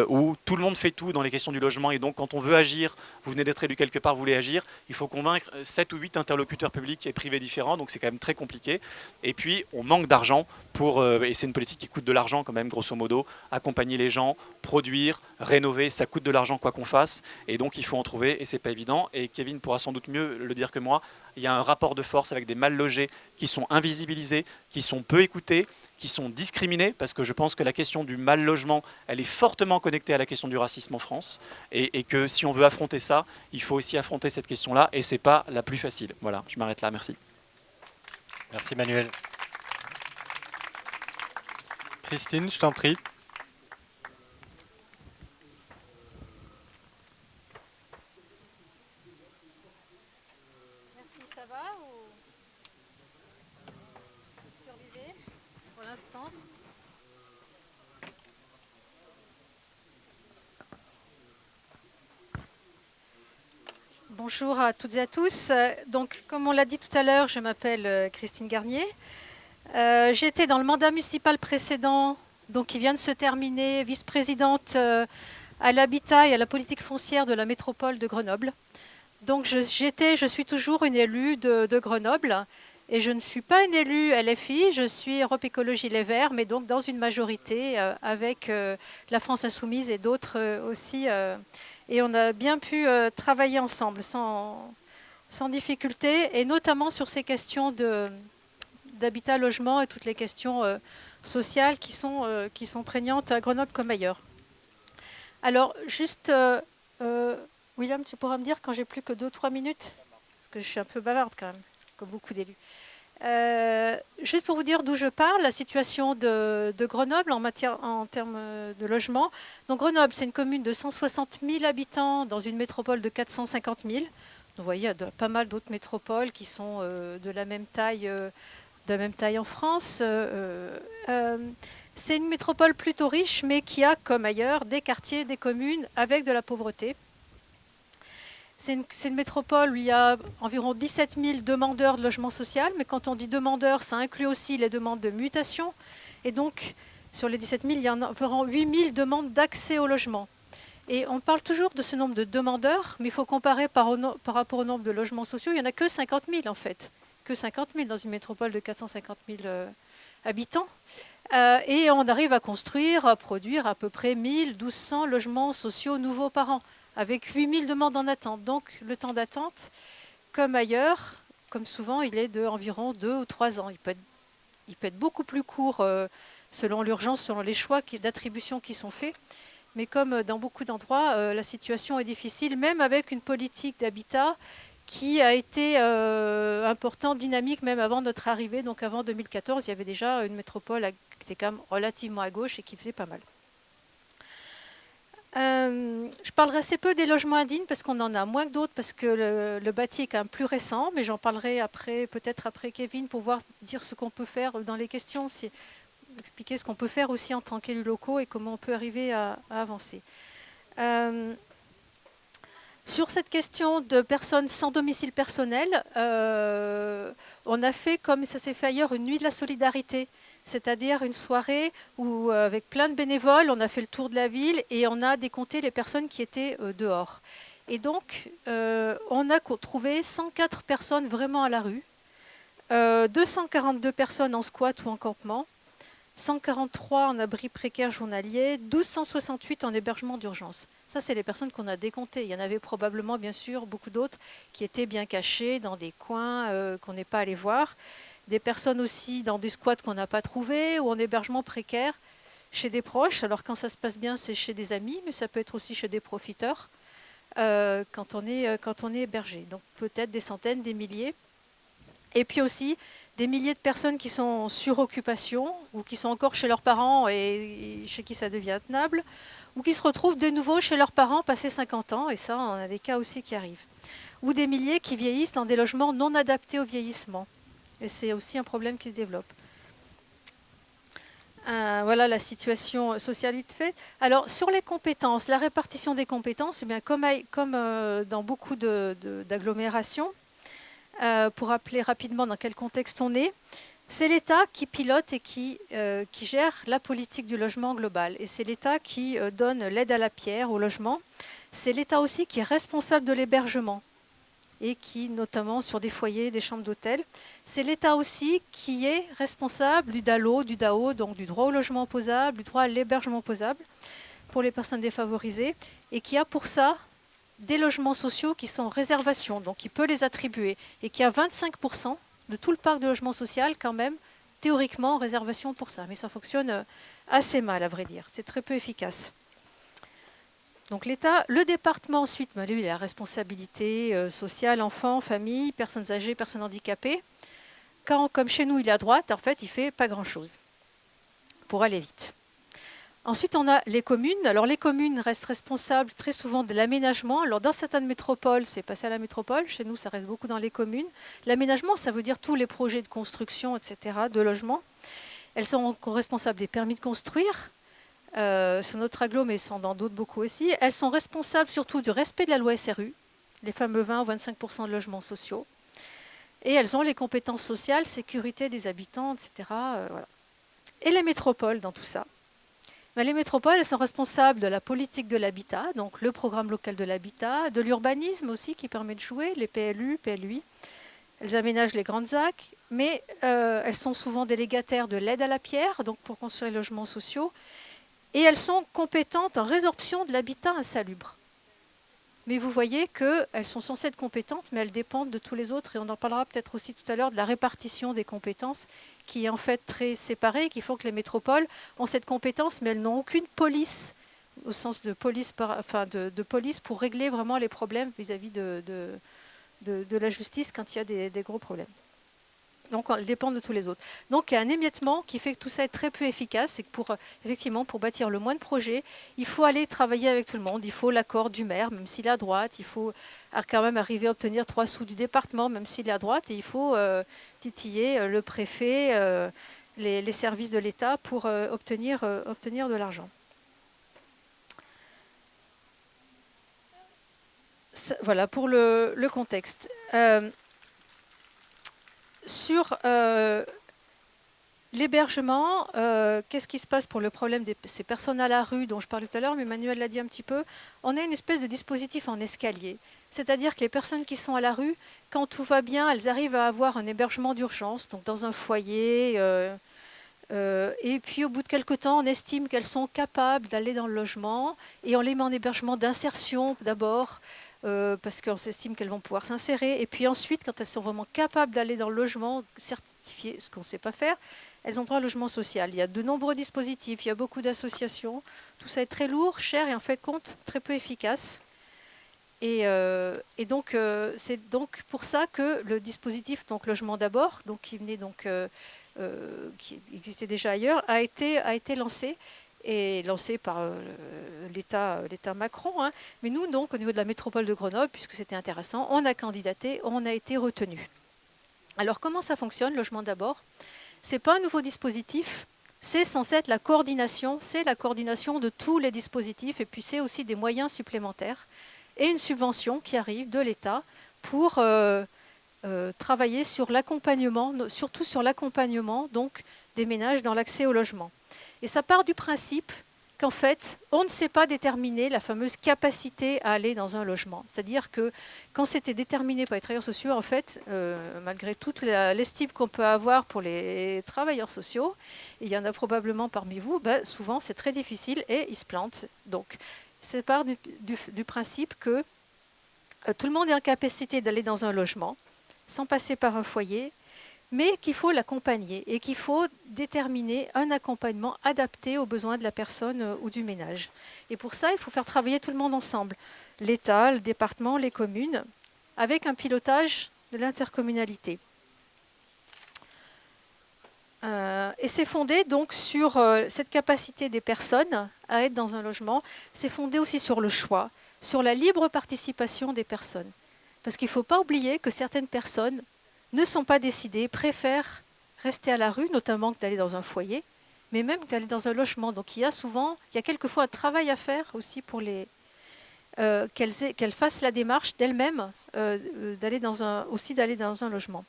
où tout le monde fait tout dans les questions du logement et donc quand on veut agir, vous venez d'être élu quelque part, vous voulez agir, il faut convaincre 7 ou 8 interlocuteurs publics et privés différents, donc c'est quand même très compliqué. Et puis on manque d'argent pour, et c'est une politique qui coûte de l'argent quand même grosso modo, accompagner les gens, produire, rénover, ça coûte de l'argent quoi qu'on fasse et donc il faut en trouver et c'est pas évident. Et Kevin pourra sans doute mieux le dire que moi, il y a un rapport de force avec des mal logés qui sont invisibilisés, qui sont peu écoutés, qui sont discriminés, parce que je pense que la question du mal logement, elle est fortement connectée à la question du racisme en France, et que si on veut affronter ça, il faut aussi affronter cette question-là, et c'est pas la plus facile. Voilà, je m'arrête là, merci. Merci Manuel. Christine, je t'en prie. Merci, ça va ou vous survivez pour l'instant? Bonjour à toutes et à tous. Donc, comme on l'a dit tout à l'heure, je m'appelle Christine Garnier. J'étais dans le mandat municipal précédent, donc qui vient de se terminer, vice-présidente à l'habitat et à la politique foncière de la métropole de Grenoble. Donc je suis toujours une élue de Grenoble et je ne suis pas une élue LFI, je suis Europe Écologie Les Verts, mais donc dans une majorité avec la France Insoumise et d'autres aussi. Et on a bien pu travailler ensemble sans difficulté, et notamment sur ces questions d'habitat, logement et toutes les questions sociales qui sont prégnantes à Grenoble comme ailleurs. Alors, juste, William, tu pourras me dire quand j'ai plus que 2-3 minutes? Parce que je suis un peu bavarde quand même, comme beaucoup d'élus. Juste pour vous dire d'où je parle, la situation de Grenoble en termes de logement. Donc Grenoble, c'est une commune de 160 000 habitants dans une métropole de 450 000. Donc, vous voyez, il y a pas mal d'autres métropoles qui sont de la même taille en France. C'est une métropole plutôt riche, mais qui a, comme ailleurs, des quartiers, des communes avec de la pauvreté. C'est une métropole où il y a environ 17 000 demandeurs de logement social, mais quand on dit demandeurs, ça inclut aussi les demandes de mutation. Et donc, sur les 17 000, il y a environ 8 000 demandes d'accès au logement. Et on parle toujours de ce nombre de demandeurs, mais il faut comparer par rapport au nombre de logements sociaux. Il n'y en a que 50 000 en fait, que 50 000 dans une métropole de 450 000 habitants. Et on arrive à construire, à produire à peu près 1200 logements sociaux nouveaux par an, avec 8000 demandes en attente. Donc le temps d'attente, comme ailleurs, comme souvent, il est d'environ 2 ou 3 ans. Il peut être beaucoup plus court selon l'urgence, selon les choix d'attribution qui sont faits. Mais comme dans beaucoup d'endroits, la situation est difficile, même avec une politique d'habitat qui a été importante, dynamique, même avant notre arrivée. Donc avant 2014, il y avait déjà une métropole qui était quand même relativement à gauche et qui faisait pas mal. Je parlerai assez peu des logements indignes parce qu'on en a moins que d'autres, parce que le bâti est quand même plus récent, mais j'en parlerai peut-être après Kevin, pour dire ce qu'on peut faire dans les questions, expliquer ce qu'on peut faire aussi en tant qu'élus locaux et comment on peut arriver à avancer. Sur cette question de personnes sans domicile personnel, on a fait, comme ça s'est fait ailleurs, une nuit de la solidarité, c'est-à-dire une soirée où, avec plein de bénévoles, on a fait le tour de la ville et on a décompté les personnes qui étaient dehors. Et donc, on a trouvé 104 personnes vraiment à la rue, 242 personnes en squat ou en campement, 143 en abri précaire journalier, 1268 en hébergement d'urgence. Ça, c'est les personnes qu'on a décomptées. Il y en avait probablement, bien sûr, beaucoup d'autres qui étaient bien cachées dans des coins qu'on n'est pas allé voir. Des personnes aussi dans des squats qu'on n'a pas trouvés ou en hébergement précaire chez des proches. Alors, quand ça se passe bien, c'est chez des amis, mais ça peut être aussi chez des profiteurs quand on est hébergé. Donc, peut-être des centaines, des milliers. Et puis aussi des milliers de personnes qui sont sur occupation ou qui sont encore chez leurs parents et chez qui ça devient intenable, ou qui se retrouvent de nouveau chez leurs parents passé 50 ans, et ça, on a des cas aussi qui arrivent. Ou des milliers qui vieillissent dans des logements non adaptés au vieillissement. Et c'est aussi un problème qui se développe. Voilà la situation sociale vite fait. Alors, sur les compétences, la répartition des compétences, eh bien, comme dans beaucoup d'agglomérations, pour rappeler rapidement dans quel contexte on est, c'est l'État qui pilote et qui gère la politique du logement global. Et c'est l'État qui donne l'aide à la pierre au logement. C'est l'État aussi qui est responsable de l'hébergement et qui, notamment sur des foyers, des chambres d'hôtel, c'est l'État aussi qui est responsable du DAO, donc du droit au logement opposable, du droit à l'hébergement opposable pour les personnes défavorisées, et qui a pour ça des logements sociaux qui sont en réservation, donc il peut les attribuer, et qui a 25% de tout le parc de logement social quand même, théoriquement en réservation pour ça. Mais ça fonctionne assez mal, à vrai dire. C'est très peu efficace. Donc l'État, le département ensuite, lui, il a la responsabilité sociale, enfants, famille, personnes âgées, personnes handicapées. Quand, comme chez nous, il est à droite, en fait, il ne fait pas grand-chose pour aller vite. Ensuite, on a les communes. Alors les communes restent responsables très souvent de l'aménagement. Alors dans certaines métropoles, c'est passé à la métropole. Chez nous, ça reste beaucoup dans les communes. L'aménagement, ça veut dire tous les projets de construction, etc., de logement. Elles sont responsables des permis de construire. Sur notre aglo, mais sont dans d'autres beaucoup aussi. Elles sont responsables surtout du respect de la loi SRU, les fameux 20 ou 25% de logements sociaux. Et elles ont les compétences sociales, sécurité des habitants, etc. Voilà. Et les métropoles dans tout ça. Mais les métropoles, elles sont responsables de la politique de l'habitat, donc le programme local de l'habitat, de l'urbanisme aussi qui permet de jouer, les PLU, PLUI. Elles aménagent les grandes ZAC, mais elles sont souvent délégataires de l'aide à la pierre, donc pour construire les logements sociaux. Et elles sont compétentes en résorption de l'habitat insalubre. Mais vous voyez qu'elles sont censées être compétentes, mais elles dépendent de tous les autres. Et on en parlera peut-être aussi tout à l'heure de la répartition des compétences, qui est en fait très séparée, qui font que les métropoles ont cette compétence, mais elles n'ont aucune police, au sens de police, de police pour régler vraiment les problèmes vis-à-vis de la justice quand il y a des gros problèmes. Donc, elles dépendent de tous les autres. Donc, il y a un émiettement qui fait que tout ça est très peu efficace. C'est que effectivement, pour bâtir le moins de projets, il faut aller travailler avec tout le monde. Il faut l'accord du maire, même s'il est à droite. Il faut quand même arriver à obtenir 3 sous du département, même s'il est à droite. Et il faut titiller le préfet, les services de l'État pour obtenir de l'argent. Voilà pour le contexte. Sur l'hébergement, qu'est-ce qui se passe pour le problème de ces personnes à la rue dont je parlais tout à l'heure, mais Manuel l'a dit un petit peu. On a une espèce de dispositif en escalier. C'est-à-dire que les personnes qui sont à la rue, quand tout va bien, elles arrivent à avoir un hébergement d'urgence, donc dans un foyer. Et puis au bout de quelques temps, on estime qu'elles sont capables d'aller dans le logement et on les met en hébergement d'insertion d'abord. Parce qu'on s'estime qu'elles vont pouvoir s'insérer. Et puis ensuite, quand elles sont vraiment capables d'aller dans le logement certifié, ce qu'on ne sait pas faire, elles ont droit au logement social. Il y a de nombreux dispositifs, il y a beaucoup d'associations. Tout ça est très lourd, cher et en fait compte très peu efficace. Et donc, c'est donc pour ça que le dispositif donc Logement d'abord, donc, qui venait donc, qui existait déjà ailleurs, a été lancé. Et lancé par l'État Macron. Hein. Mais nous, donc, au niveau de la métropole de Grenoble, puisque c'était intéressant, on a candidaté, on a été retenu. Alors, comment ça fonctionne, Logement d'abord ? Ce n'est pas un nouveau dispositif, c'est censé être la coordination de tous les dispositifs, et puis c'est aussi des moyens supplémentaires, et une subvention qui arrive de l'État pour travailler sur l'accompagnement, surtout sur l'accompagnement donc, des ménages dans l'accès au logement. Et ça part du principe qu'en fait, on ne sait pas déterminer la fameuse capacité à aller dans un logement. C'est-à-dire que quand c'était déterminé par les travailleurs sociaux, en fait, malgré toute l'estime qu'on peut avoir pour les travailleurs sociaux, et il y en a probablement parmi vous, souvent c'est très difficile et ils se plantent. Donc, ça part du principe que tout le monde est en capacité d'aller dans un logement, sans passer par un foyer, mais qu'il faut l'accompagner et qu'il faut déterminer un accompagnement adapté aux besoins de la personne ou du ménage. Et pour ça, il faut faire travailler tout le monde ensemble, l'État, le département, les communes, avec un pilotage de l'intercommunalité. Et c'est fondé donc sur cette capacité des personnes à être dans un logement, c'est fondé aussi sur le choix, sur la libre participation des personnes. Parce qu'il ne faut pas oublier que certaines personnes ne sont pas décidées, préfèrent rester à la rue, notamment que d'aller dans un foyer, mais même d'aller dans un logement. Donc il y a quelquefois un travail à faire aussi pour qu'elles fassent la démarche d'elles-mêmes d'aller dans un logement.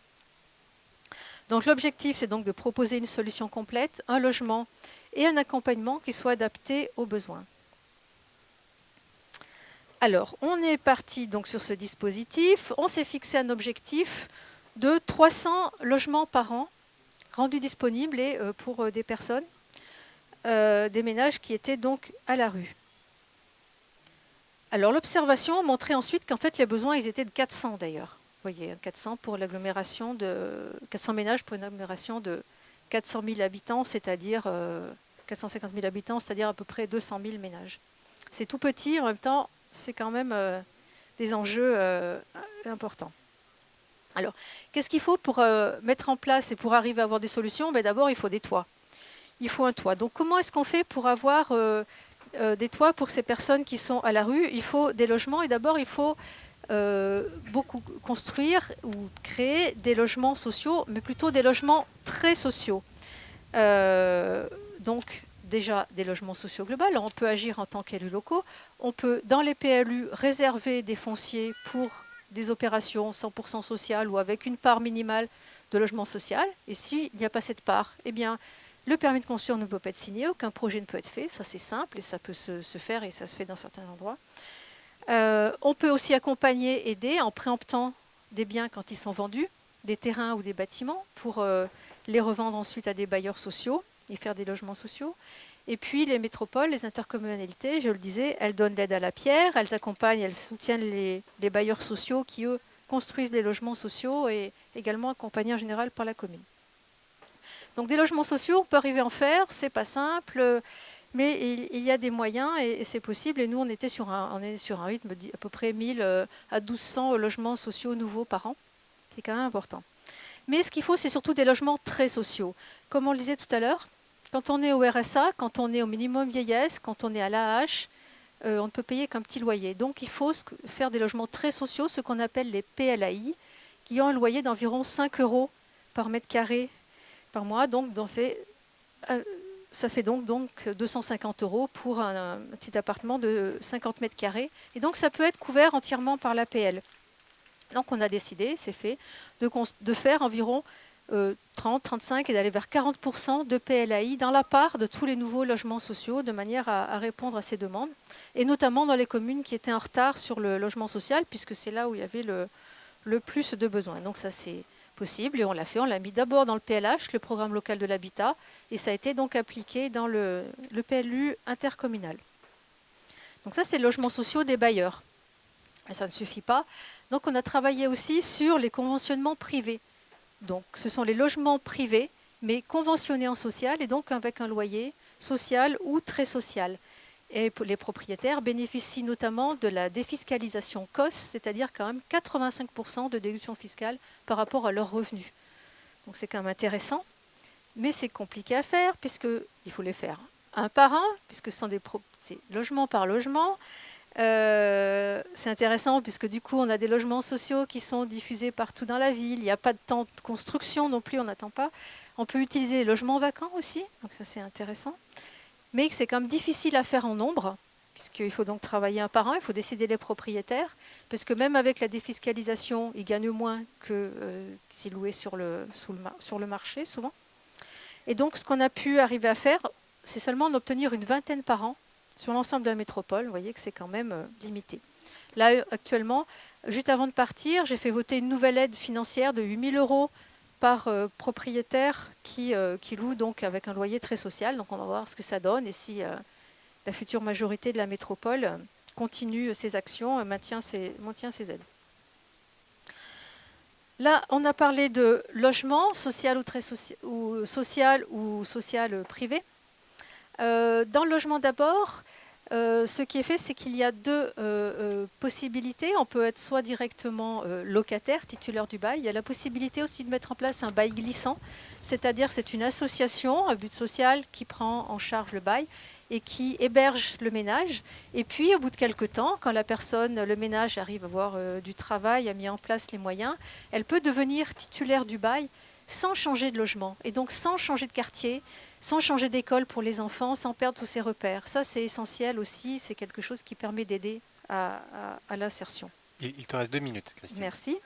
Donc l'objectif, c'est donc de proposer une solution complète, un logement et un accompagnement qui soit adapté aux besoins. Alors, on est parti donc sur ce dispositif. On s'est fixé un objectif de 300 logements par an rendus disponibles et pour des personnes, des ménages qui étaient donc à la rue. Alors, l'observation montrait ensuite qu'en fait, les besoins, ils étaient de 400 d'ailleurs. Vous voyez, 400 pour l'agglomération de 400 ménages pour une agglomération de 400 000 habitants, c'est-à-dire 450 000 habitants, c'est-à-dire à peu près 200 000 ménages. C'est tout petit, en même temps, c'est quand même des enjeux importants. Alors, qu'est-ce qu'il faut pour mettre en place et pour arriver à avoir des solutions? D'abord, il faut des toits. Il faut un toit. Donc, comment est-ce qu'on fait pour avoir des toits pour ces personnes qui sont à la rue? Il faut des logements et d'abord, il faut beaucoup construire ou créer des logements sociaux, mais plutôt des logements très sociaux. Donc, déjà des logements sociaux globaux. Alors, on peut agir en tant qu'élus locaux. On peut, dans les PLU, réserver des fonciers pour des opérations 100% sociales ou avec une part minimale de logement social. Et s'il n'y a pas cette part, eh bien, le permis de construire ne peut pas être signé, aucun projet ne peut être fait. Ça, c'est simple et ça peut se faire et ça se fait dans certains endroits. On peut aussi accompagner, aider en préemptant des biens quand ils sont vendus, des terrains ou des bâtiments pour les revendre ensuite à des bailleurs sociaux et faire des logements sociaux. Et puis les métropoles, les intercommunalités, je le disais, elles donnent l'aide à la pierre, elles accompagnent, elles soutiennent les bailleurs sociaux qui, eux, construisent des logements sociaux et également accompagnés en général par la commune. Donc des logements sociaux, on peut arriver à en faire, c'est pas simple, mais il y a des moyens et c'est possible. Et nous, on est sur un rythme d'à peu près 1000 à 1200 logements sociaux nouveaux par an, qui est quand même important. Mais ce qu'il faut, c'est surtout des logements très sociaux. Comme on le disait tout à l'heure, quand on est au RSA, quand on est au minimum vieillesse, quand on est à l'AAH, on ne peut payer qu'un petit loyer. Donc il faut faire des logements très sociaux, ce qu'on appelle les PLAI, qui ont un loyer d'environ 5 € par mètre carré par mois. Donc ça fait donc 250 € pour un petit appartement de 50 mètres carrés. Et donc ça peut être couvert entièrement par l'APL. Donc on a décidé, c'est fait, de faire environ 30, 35 et d'aller vers 40% de PLAI dans la part de tous les nouveaux logements sociaux de manière à répondre à ces demandes. Et notamment dans les communes qui étaient en retard sur le logement social, puisque c'est là où il y avait le plus de besoins. Donc ça c'est possible et on l'a fait. On l'a mis d'abord dans le PLH, le programme local de l'habitat, et ça a été donc appliqué dans le PLU intercommunal. Donc ça c'est le logement social des bailleurs. Mais ça ne suffit pas. Donc on a travaillé aussi sur les conventionnements privés. Donc ce sont les logements privés, mais conventionnés en social et donc avec un loyer social ou très social. Et les propriétaires bénéficient notamment de la défiscalisation COS, c'est-à-dire quand même 85% de déduction fiscale par rapport à leurs revenus. Donc c'est quand même intéressant, mais c'est compliqué à faire puisqu'il faut les faire un par un, puisque c'est logement par logement. C'est intéressant puisque du coup on a des logements sociaux qui sont diffusés partout dans la ville, il n'y a pas de temps de construction non plus, on n'attend pas. On peut utiliser les logements vacants aussi, donc ça c'est intéressant. Mais c'est quand même difficile à faire en nombre, puisqu'il faut donc travailler un par un, il faut décider les propriétaires, parce que même avec la défiscalisation, ils gagnent moins que s'ils louaient sur le marché souvent. Et donc ce qu'on a pu arriver à faire, c'est seulement d'obtenir une vingtaine par an sur l'ensemble de la métropole. Vous voyez que c'est quand même limité. Là, actuellement, juste avant de partir, j'ai fait voter une nouvelle aide financière de 8 000 € par propriétaire qui loue donc avec un loyer très social. Donc on va voir ce que ça donne et si la future majorité de la métropole continue ses actions et maintient ses aides. Là, on a parlé de logement social ou social privé. Dans le logement d'abord, ce qui est fait, c'est qu'il y a deux possibilités. On peut être soit directement locataire, titulaire du bail. Il y a la possibilité aussi de mettre en place un bail glissant, c'est-à-dire c'est une association à but social qui prend en charge le bail et qui héberge le ménage. Et puis, au bout de quelques temps, quand le ménage arrive à avoir du travail, a mis en place les moyens, elle peut devenir titulaire du bail sans changer de logement, et donc sans changer de quartier, sans changer d'école pour les enfants, sans perdre tous ses repères. Ça, c'est essentiel aussi, c'est quelque chose qui permet d'aider à l'insertion. Il te reste 2 minutes, Christine. Merci.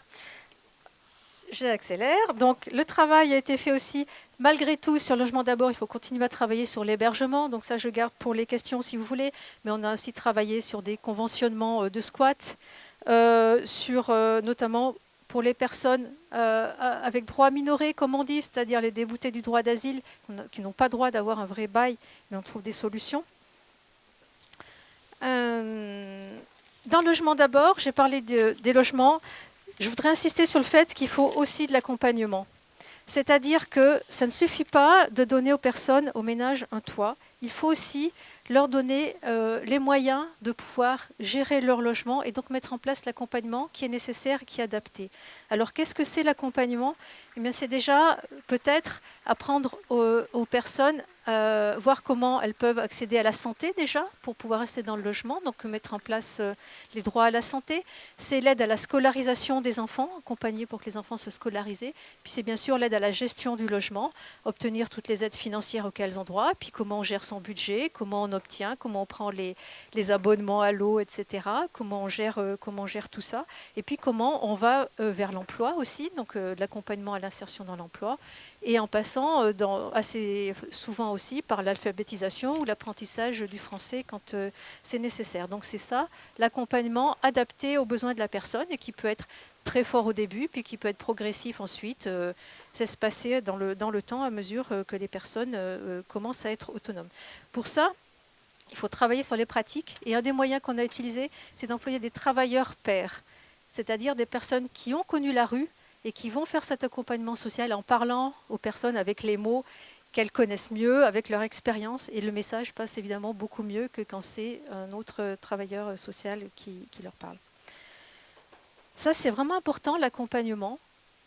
J'accélère. Donc, le travail a été fait aussi, malgré tout, sur le logement d'abord. Il faut continuer à travailler sur l'hébergement. Donc, ça, je garde pour les questions si vous voulez. Mais on a aussi travaillé sur des conventionnements de squat, sur notamment pour les personnes avec droit minoré, comme on dit, c'est-à-dire les déboutés du droit d'asile, qui n'ont pas droit d'avoir un vrai bail, mais on trouve des solutions. Dans le logement d'abord, j'ai parlé des logements. Je voudrais insister sur le fait qu'il faut aussi de l'accompagnement. C'est-à-dire que ça ne suffit pas de donner aux personnes, aux ménages, un toit. Il faut aussi leur donner les moyens de pouvoir gérer leur logement et donc mettre en place l'accompagnement qui est nécessaire et qui est adapté. Alors, qu'est-ce que c'est l'accompagnement ? Eh bien, c'est déjà peut-être apprendre aux personnes, voir comment elles peuvent accéder à la santé déjà pour pouvoir rester dans le logement, donc mettre en place les droits à la santé. C'est l'aide à la scolarisation des enfants, accompagner pour que les enfants se scolarisent. Puis c'est bien sûr l'aide à la gestion du logement, obtenir toutes les aides financières auxquelles elles ont droit, puis comment on gère son budget, comment on obtient, comment on prend les abonnements à l'eau, etc., comment on gère tout ça, et puis comment on va vers l'emploi aussi, donc de l'accompagnement à l'insertion dans l'emploi, et en passant assez souvent aussi par l'alphabétisation ou l'apprentissage du français quand c'est nécessaire. Donc c'est ça, l'accompagnement adapté aux besoins de la personne et qui peut être très fort au début, puis qui peut être progressif ensuite, s'espacer dans le temps à mesure que les personnes commencent à être autonomes. Pour ça, il faut travailler sur les pratiques, et un des moyens qu'on a utilisé, c'est d'employer des travailleurs pairs, c'est-à-dire des personnes qui ont connu la rue et qui vont faire cet accompagnement social en parlant aux personnes avec les mots qu'elles connaissent mieux, avec leur expérience, et le message passe évidemment beaucoup mieux que quand c'est un autre travailleur social qui leur parle. Ça, c'est vraiment important, l'accompagnement,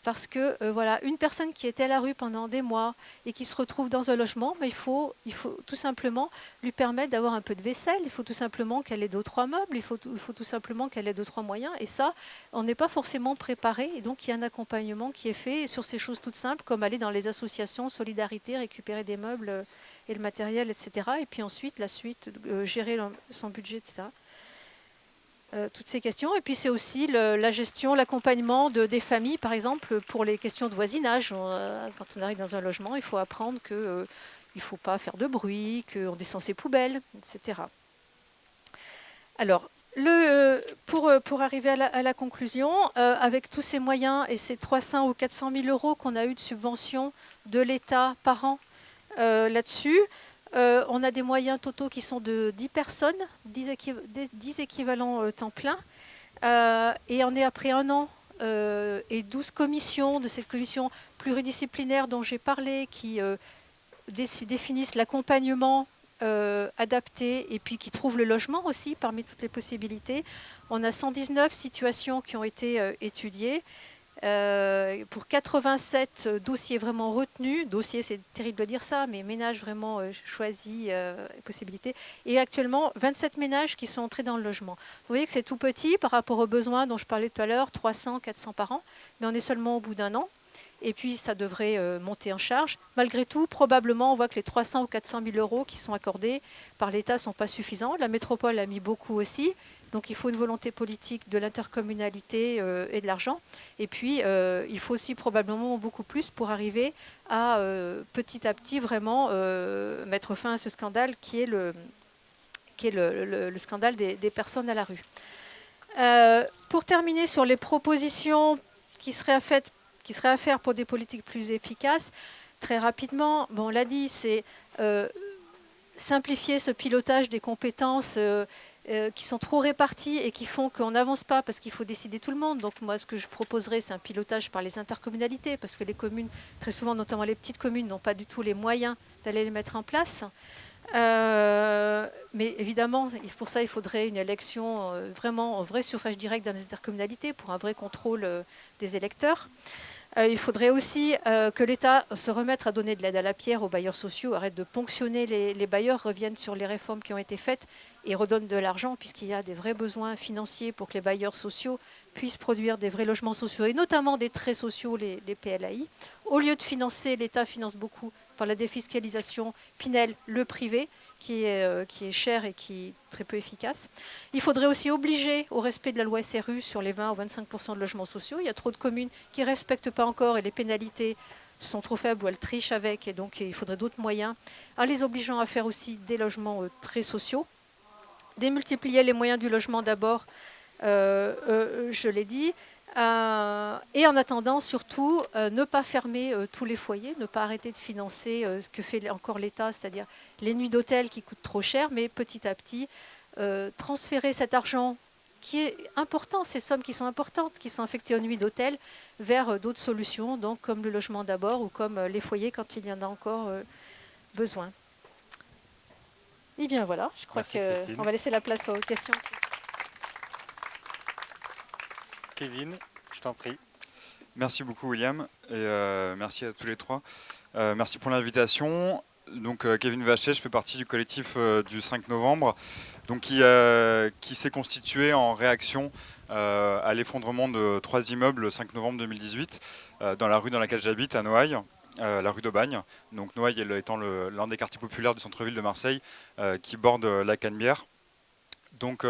parce que voilà, une personne qui était à la rue pendant des mois et qui se retrouve dans un logement, mais il faut tout simplement lui permettre d'avoir un peu de vaisselle, il faut tout simplement qu'elle ait 2-3 meubles, il faut tout simplement qu'elle ait 2-3 moyens, et ça, on n'est pas forcément préparé, et donc il y a un accompagnement qui est fait sur ces choses toutes simples, comme aller dans les associations, solidarité, récupérer des meubles et le matériel, etc., et puis ensuite, la suite, gérer son budget, etc., toutes ces questions. Et puis c'est aussi la gestion, l'accompagnement des familles, par exemple, pour les questions de voisinage. Quand on arrive dans un logement, il faut apprendre qu'il ne faut pas faire de bruit, qu'on descend ses poubelles, etc. Alors, pour arriver à la conclusion, avec tous ces moyens et ces 300 ou 400 000 euros qu'on a eu de subvention de l'État par an là-dessus, on a des moyens totaux qui sont de 10 personnes, 10 équivalents temps plein. Et on est après un an et 12 commissions, de cette commission pluridisciplinaire dont j'ai parlé, qui définissent l'accompagnement adapté et puis qui trouvent le logement aussi parmi toutes les possibilités. On a 119 situations qui ont été étudiées. Pour 87 dossiers vraiment retenus, dossiers c'est terrible de dire ça, mais ménages vraiment choisis, possibilités, et actuellement 27 ménages qui sont entrés dans le logement. Vous voyez que c'est tout petit par rapport aux besoins dont je parlais tout à l'heure, 300, 400 par an, mais on est seulement au bout d'un an, et puis ça devrait monter en charge. Malgré tout, probablement, on voit que les 300 ou 400 000 euros qui sont accordés par l'État ne sont pas suffisants. La métropole a mis beaucoup aussi. Donc il faut une volonté politique de l'intercommunalité et de l'argent. Et puis il faut aussi probablement beaucoup plus pour arriver à petit à petit vraiment mettre fin à ce scandale qui est le scandale des personnes à la rue. Pour terminer sur les propositions qui seraient à faire pour des politiques plus efficaces, très rapidement, bon, on l'a dit, c'est simplifier ce pilotage des compétences qui sont trop répartis et qui font qu'on n'avance pas parce qu'il faut décider tout le monde. Donc moi, ce que je proposerais, c'est un pilotage par les intercommunalités, parce que les communes, très souvent, notamment les petites communes, n'ont pas du tout les moyens d'aller les mettre en place. Mais évidemment, pour ça, il faudrait une élection vraiment, un vrai suffrage direct dans les intercommunalités pour un vrai contrôle des électeurs. Il faudrait aussi que l'État se remette à donner de l'aide à la pierre aux bailleurs sociaux, arrête de ponctionner les bailleurs, reviennent sur les réformes qui ont été faites et redonnent de l'argent, puisqu'il y a des vrais besoins financiers pour que les bailleurs sociaux puisse produire des vrais logements sociaux, et notamment des très sociaux, les PLAI. Au lieu de financer, l'État finance beaucoup par la défiscalisation Pinel, le privé, qui est cher et qui est très peu efficace. Il faudrait aussi obliger au respect de la loi SRU sur les 20 ou 25% de logements sociaux. Il y a trop de communes qui ne respectent pas encore et les pénalités sont trop faibles ou elles trichent avec, et donc il faudrait d'autres moyens, en les obligeant à faire aussi des logements très sociaux. Démultiplier les moyens du logement d'abord, je l'ai dit, et en attendant surtout ne pas fermer tous les foyers, ne pas arrêter de financer ce que fait encore l'État, c'est-à-dire les nuits d'hôtel qui coûtent trop cher, mais petit à petit transférer cet argent qui est important, ces sommes qui sont importantes, qui sont affectées aux nuits d'hôtel, vers d'autres solutions, donc comme le logement d'abord ou comme les foyers quand il y en a encore besoin. Et bien voilà, je crois qu'on va laisser la place aux questions. Kevin, je t'en prie. Merci beaucoup William et merci à tous les trois. Merci pour l'invitation. Donc Kevin Vacher, je fais partie du collectif du 5 novembre, donc qui s'est constitué en réaction à l'effondrement de 3 immeubles le 5 novembre 2018 dans la rue dans laquelle j'habite à Noailles. La rue d'Aubagne, donc Noailles étant l'un des quartiers populaires du centre-ville de Marseille qui borde la Canebière. Donc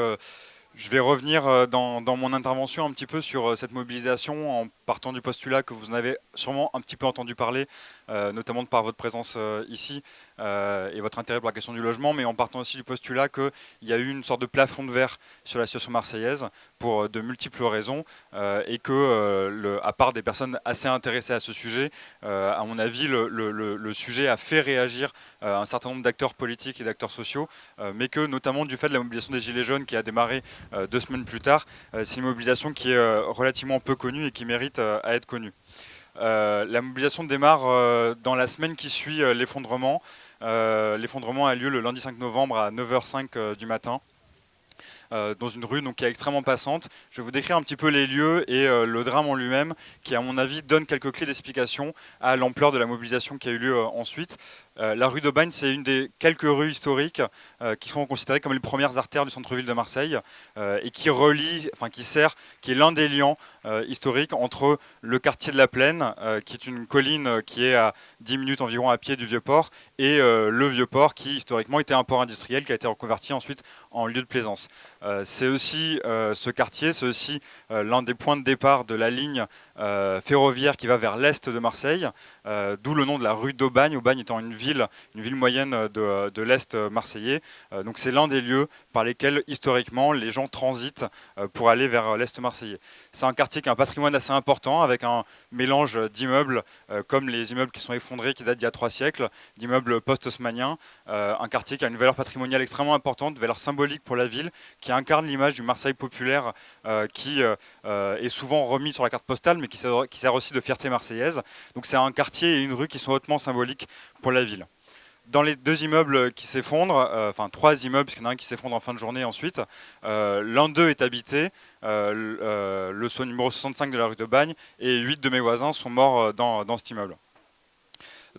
je vais revenir dans mon intervention un petit peu sur cette mobilisation en partant du postulat que vous en avez sûrement un petit peu entendu parler, notamment par votre présence ici et votre intérêt pour la question du logement, mais en partant aussi du postulat qu'il y a eu une sorte de plafond de verre sur la situation marseillaise pour de multiples raisons et que, à part des personnes assez intéressées à ce sujet, à mon avis, le sujet a fait réagir un certain nombre d'acteurs politiques et d'acteurs sociaux, mais que notamment du fait de la mobilisation des Gilets jaunes qui a démarré 2 semaines plus tard, c'est une mobilisation qui est relativement peu connue et qui mérite à être connue. La mobilisation démarre dans la semaine qui suit l'effondrement. L'effondrement a lieu le lundi 5 novembre à 9h05 du matin. Dans une rue donc, qui est extrêmement passante. Je vais vous décrire un petit peu les lieux et le drame en lui-même, qui à mon avis donne quelques clés d'explication à l'ampleur de la mobilisation qui a eu lieu ensuite. La rue d'Aubagne, c'est une des quelques rues historiques qui sont considérées comme les premières artères du centre-ville de Marseille et qui relie, enfin qui sert, qui est l'un des liants historiques entre le quartier de la Plaine, qui est une colline qui est à 10 minutes environ à pied du Vieux-Port, et le Vieux-Port qui historiquement était un port industriel qui a été reconverti ensuite en lieu de plaisance. C'est aussi ce quartier, c'est aussi l'un des points de départ de la ligne ferroviaire qui va vers l'est de Marseille, d'où le nom de la rue d'Aubagne, Aubagne étant une ville moyenne de l'est marseillais. Donc c'est l'un des lieux par lesquels historiquement les gens transitent pour aller vers l'est marseillais. C'est un quartier qui a un patrimoine assez important avec un mélange d'immeubles comme les immeubles qui sont effondrés qui datent d'il y a 3 siècles, d'immeubles post-haussmanniens, un quartier qui a une valeur patrimoniale extrêmement importante, une valeur symbolique pour la ville, qui incarne l'image du Marseille populaire qui est souvent remis sur la carte postale mais qui sert aussi de fierté marseillaise. Donc c'est un quartier et une rue qui sont hautement symboliques pour la ville. Dans les 2 immeubles qui s'effondrent, enfin 3 immeubles, parce qu'il y en a un qui s'effondre en fin de journée ensuite, l'un d'eux est habité, le numéro 65 de la rue d'Aubagne, et 8 de mes voisins sont morts dans cet immeuble.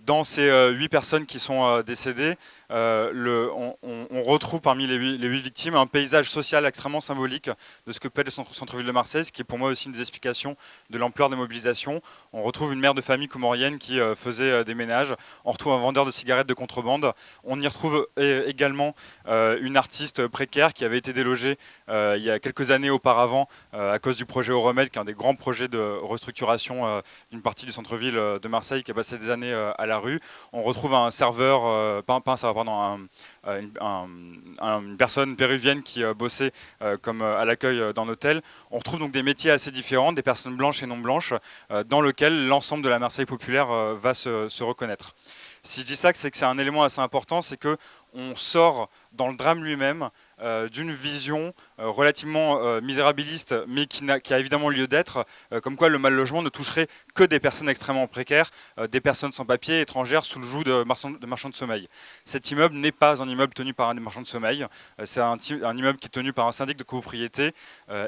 Dans ces 8 personnes qui sont décédées, on retrouve parmi les 8 victimes un paysage social extrêmement symbolique de ce que peut être le centre-ville de Marseille, ce qui est pour moi aussi une des explications de l'ampleur des mobilisations. On retrouve une mère de famille comorienne qui faisait des ménages, on retrouve un vendeur de cigarettes de contrebande, on y retrouve également une artiste précaire qui avait été délogée il y a quelques années auparavant à cause du projet Euromède, qui est un des grands projets de restructuration d'une partie du centre-ville de Marseille qui a passé des années à la rue. On retrouve un serveur, une personne péruvienne qui bossait comme à l'accueil d'un hôtel. On retrouve donc des métiers assez différents, des personnes blanches et non blanches, dans lesquels l'ensemble de la Marseille populaire va se reconnaître. Si je dis ça, c'est que c'est un élément assez important, c'est qu'on sort dans le drame lui-même d'une vision relativement misérabiliste, mais qui a évidemment lieu d'être, comme quoi le mal logement ne toucherait que des personnes extrêmement précaires, des personnes sans papier, étrangères, sous le joug de marchands de sommeil. Cet immeuble n'est pas un immeuble tenu par un des marchands de sommeil, c'est un immeuble qui est tenu par un syndic de copropriété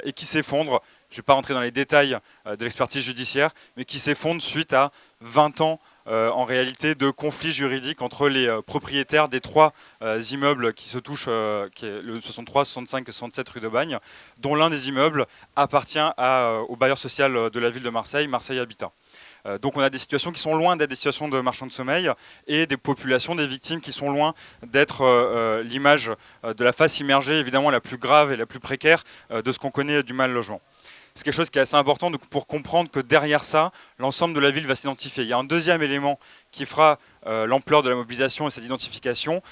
et qui s'effondre. Je ne vais pas rentrer dans les détails de l'expertise judiciaire, mais qui s'effondre suite à 20 ans en réalité de conflits juridiques entre les propriétaires des 3 immeubles qui se touchent, qui est le 63, 65 et 67 rue de Bagne, dont l'un des immeubles appartient au bailleur social de la ville de Marseille, Marseille Habitat. Donc on a des situations qui sont loin d'être des situations de marchands de sommeil et des populations, des victimes qui sont loin d'être l'image de la face immergée évidemment la plus grave et la plus précaire de ce qu'on connaît du mal logement. C'est quelque chose qui est assez important pour comprendre que derrière ça, l'ensemble de la ville va s'identifier. Il y a un deuxième élément qui fera l'ampleur de la mobilisation et cette identification,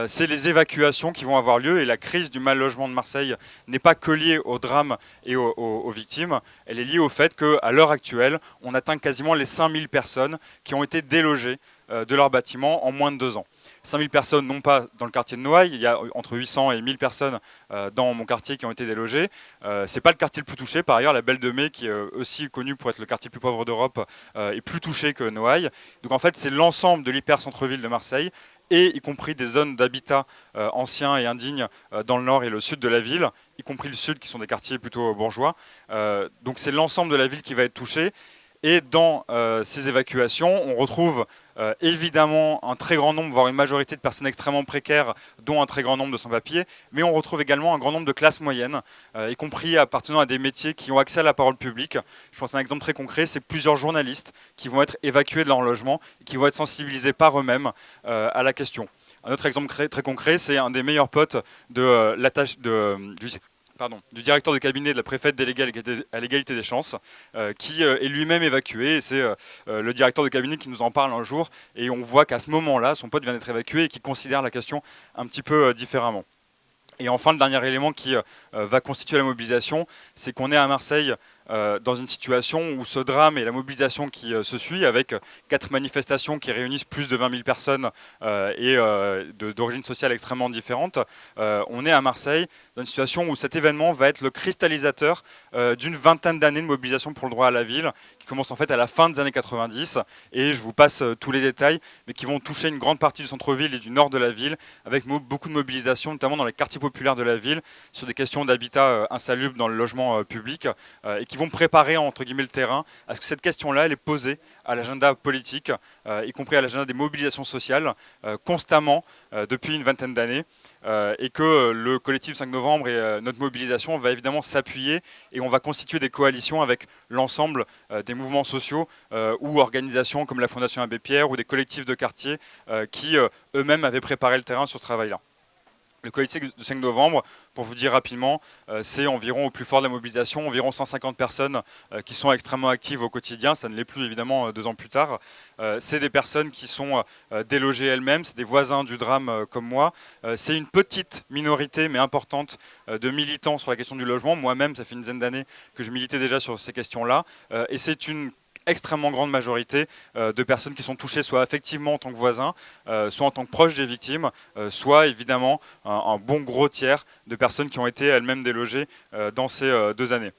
c'est les évacuations qui vont avoir lieu. Et la crise du mal logement de Marseille n'est pas que liée au drame et aux victimes, elle est liée au fait qu'à l'heure actuelle, on atteint quasiment les 5000 personnes qui ont été délogées de leur bâtiment en moins de 2 ans. 5000 personnes, non pas dans le quartier de Noailles, il y a entre 800 et 1000 personnes dans mon quartier qui ont été délogées. C'est pas le quartier le plus touché, par ailleurs la Belle de Mai, qui est aussi connue pour être le quartier le plus pauvre d'Europe, est plus touché que Noailles. Donc en fait c'est l'ensemble de l'hyper-centre-ville de Marseille, et y compris des zones d'habitat anciens et indignes dans le nord et le sud de la ville, y compris le sud qui sont des quartiers plutôt bourgeois. Donc c'est l'ensemble de la ville qui va être touchée. Et dans ces évacuations, on retrouve évidemment un très grand nombre, voire une majorité de personnes extrêmement précaires, dont un très grand nombre de sans-papiers, mais on retrouve également un grand nombre de classes moyennes, y compris appartenant à des métiers qui ont accès à la parole publique. Je pense à un exemple très concret, c'est plusieurs journalistes qui vont être évacués de leur logement et qui vont être sensibilisés par eux-mêmes à la question. Un autre exemple très concret, c'est un des meilleurs potes de du directeur de cabinet de la préfète déléguée à l'égalité des chances, qui est lui-même évacué. Et c'est le directeur de cabinet qui nous en parle un jour. Et on voit qu'à ce moment-là, son pote vient d'être évacué et qui considère la question un petit peu différemment. Et enfin, le dernier élément qui va constituer la mobilisation, c'est qu'on est à Marseille dans une situation où ce drame et la mobilisation qui se suit, avec 4 manifestations qui réunissent plus de 20 000 personnes et d'origine sociale extrêmement différentes, on est à Marseille dans une situation où cet événement va être le cristallisateur d'une vingtaine d'années de mobilisation pour le droit à la ville, qui commence en fait à la fin des années 90, et je vous passe tous les détails, mais qui vont toucher une grande partie du centre-ville et du nord de la ville, avec beaucoup de mobilisation, notamment dans les quartiers populaires de la ville, sur des questions d'habitat insalubre dans le logement public, et qui vont préparer entre guillemets le terrain à ce que cette question-là elle est posée à l'agenda politique, y compris à l'agenda des mobilisations sociales, constamment depuis une vingtaine d'années, et que le collectif 5 novembre et notre mobilisation va évidemment s'appuyer, et on va constituer des coalitions avec l'ensemble des mouvements sociaux ou organisations comme la Fondation Abbé Pierre ou des collectifs de quartier qui eux-mêmes avaient préparé le terrain sur ce travail-là. Le collectif du 5 novembre, pour vous dire rapidement, c'est environ, au plus fort de la mobilisation, environ 150 personnes qui sont extrêmement actives au quotidien. Ça ne l'est plus évidemment 2 ans plus tard. C'est des personnes qui sont délogées elles-mêmes, c'est des voisins du drame comme moi. C'est une petite minorité, mais importante, de militants sur la question du logement. Moi-même, ça fait une dizaine d'années que je militais déjà sur ces questions-là. Et c'est une extrêmement grande majorité de personnes qui sont touchées soit effectivement en tant que voisins, soit en tant que proches des victimes, soit évidemment un bon gros tiers de personnes qui ont été elles-mêmes délogées dans ces 2 années.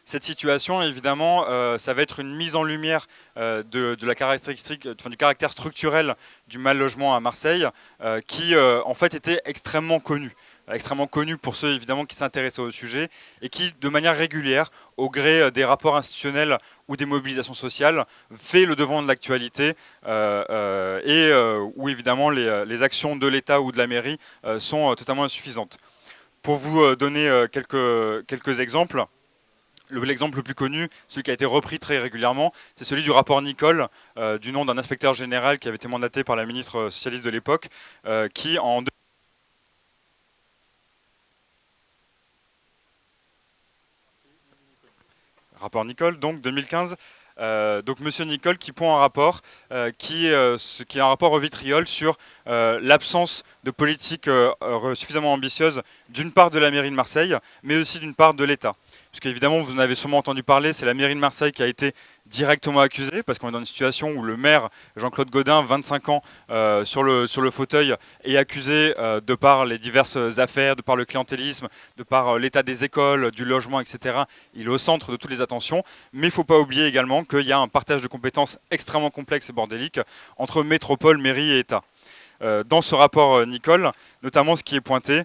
Cette situation, évidemment, ça va être une mise en lumière de la caractéristique, du caractère structurel du mal logement à Marseille, qui en fait était extrêmement connu pour ceux évidemment qui s'intéressaient au sujet, et qui de manière régulière, au gré des rapports institutionnels ou des mobilisations sociales, fait le devant de l'actualité, et où évidemment les actions de l'État ou de la mairie sont totalement insuffisantes. Pour vous donner quelques exemples, l'exemple le plus connu, celui qui a été repris très régulièrement, c'est celui du rapport Nicole, du nom d'un inspecteur général qui avait été mandaté par la ministre socialiste de l'époque, qui en rapport Nicole, donc 2015. Donc Monsieur Nicole qui pond un rapport qui est un rapport au vitriol sur l'absence de politique suffisamment ambitieuse d'une part de la mairie de Marseille, mais aussi d'une part de l'État. Puisque évidemment, vous en avez sûrement entendu parler, c'est la mairie de Marseille qui a été directement accusée, parce qu'on est dans une situation où le maire Jean-Claude Gaudin, 25 ans sur le fauteuil, est accusé de par les diverses affaires, de par le clientélisme, de par l'état des écoles, du logement, etc. Il est au centre de toutes les attentions, mais il ne faut pas oublier également qu'il y a un partage de compétences extrêmement complexe et bordélique entre métropole, mairie et État. Dans ce rapport Nicole, notamment ce qui est pointé,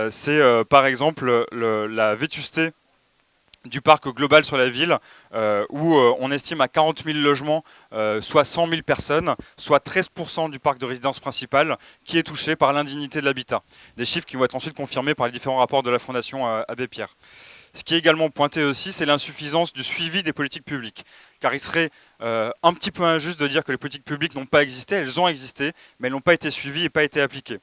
c'est par exemple la vétusté du parc global sur la ville, où on estime à 40 000 logements, soit 100 000 personnes, soit 13% du parc de résidence principal qui est touché par l'indignité de l'habitat. Des chiffres qui vont être ensuite confirmés par les différents rapports de la Fondation Abbé Pierre. Ce qui est également pointé aussi, c'est l'insuffisance du suivi des politiques publiques. Car il serait un petit peu injuste de dire que les politiques publiques n'ont pas existé, elles ont existé, mais elles n'ont pas été suivies et pas été appliquées.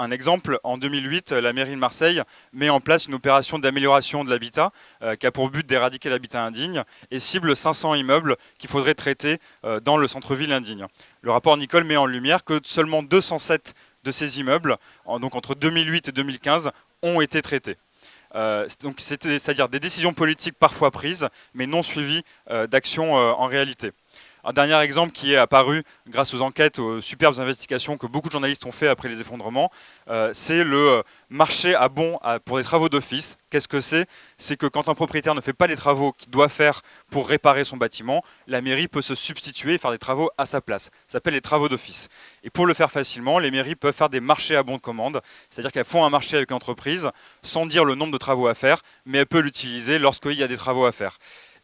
Un exemple, en 2008, la mairie de Marseille met en place une opération d'amélioration de l'habitat qui a pour but d'éradiquer l'habitat indigne et cible 500 immeubles qu'il faudrait traiter dans le centre-ville indigne. Le rapport Nicole met en lumière que seulement 207 de ces immeubles, donc entre 2008 et 2015, ont été traités. C'est-à-dire des décisions politiques parfois prises, mais non suivies d'actions en réalité. Un dernier exemple qui est apparu grâce aux enquêtes, aux superbes investigations que beaucoup de journalistes ont fait après les effondrements, c'est le marché à bons pour des travaux d'office. Qu'est-ce que c'est? C'est que quand un propriétaire ne fait pas les travaux qu'il doit faire pour réparer son bâtiment, la mairie peut se substituer et faire des travaux à sa place. Ça s'appelle les travaux d'office. Et pour le faire facilement, les mairies peuvent faire des marchés à bons de commande, c'est-à-dire qu'elles font un marché avec une entreprise sans dire le nombre de travaux à faire, mais elles peuvent l'utiliser lorsqu'il y a des travaux à faire.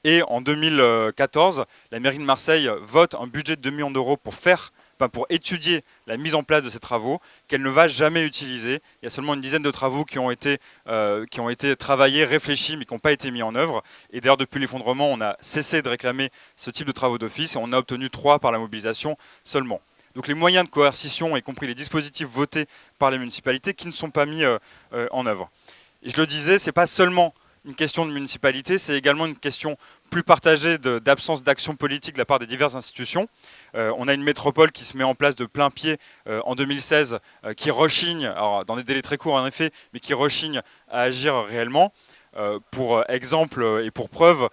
Et en 2014, la mairie de Marseille vote un budget de 2 millions d'euros pour étudier la mise en place de ces travaux qu'elle ne va jamais utiliser. Il y a seulement une dizaine de travaux qui ont été travaillés, réfléchis, mais qui n'ont pas été mis en œuvre. Et d'ailleurs, depuis l'effondrement, on a cessé de réclamer ce type de travaux d'office et on a obtenu 3 par la mobilisation seulement. Donc les moyens de coercition, y compris les dispositifs votés par les municipalités, qui ne sont pas mis en œuvre. Et je le disais, ce n'est pas seulement une question de municipalité, c'est également une question plus partagée d'absence d'action politique de la part des diverses institutions. On a une métropole qui se met en place de plein pied en 2016, qui rechigne, alors dans des délais très courts en effet, mais qui rechigne à agir réellement. Pour exemple et pour preuve,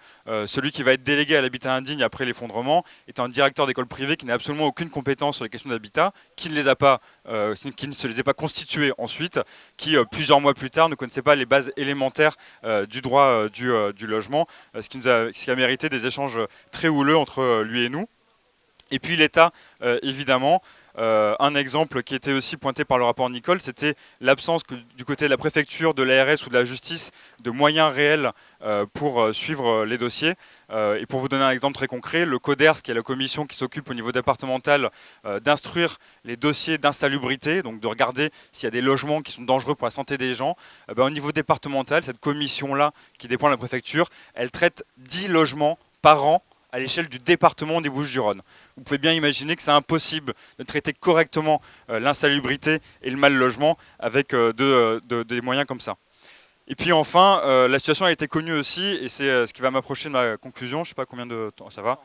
celui qui va être délégué à l'habitat indigne après l'effondrement est un directeur d'école privée qui n'a absolument aucune compétence sur les questions d'habitat, qui ne se les a pas constituées ensuite, qui plusieurs mois plus tard ne connaissait pas les bases élémentaires du droit du logement, ce qui a mérité des échanges très houleux entre lui et nous. Et puis l'État, évidemment. Un exemple qui était aussi pointé par le rapport Nicole, c'était l'absence du côté de la préfecture, de l'ARS ou de la justice de moyens réels pour suivre les dossiers. Et pour vous donner un exemple très concret, le CODERS, qui est la commission qui s'occupe au niveau départemental d'instruire les dossiers d'insalubrité, donc de regarder s'il y a des logements qui sont dangereux pour la santé des gens, au niveau départemental, cette commission-là, qui dépend de la préfecture, elle traite 10 logements par an à l'échelle du département des Bouches-du-Rhône. Vous pouvez bien imaginer que c'est impossible de traiter correctement l'insalubrité et le mal logement avec des moyens comme ça. Et puis enfin, la situation a été connue aussi, et c'est ce qui va m'approcher de ma conclusion. Je ne sais pas combien de temps ça va.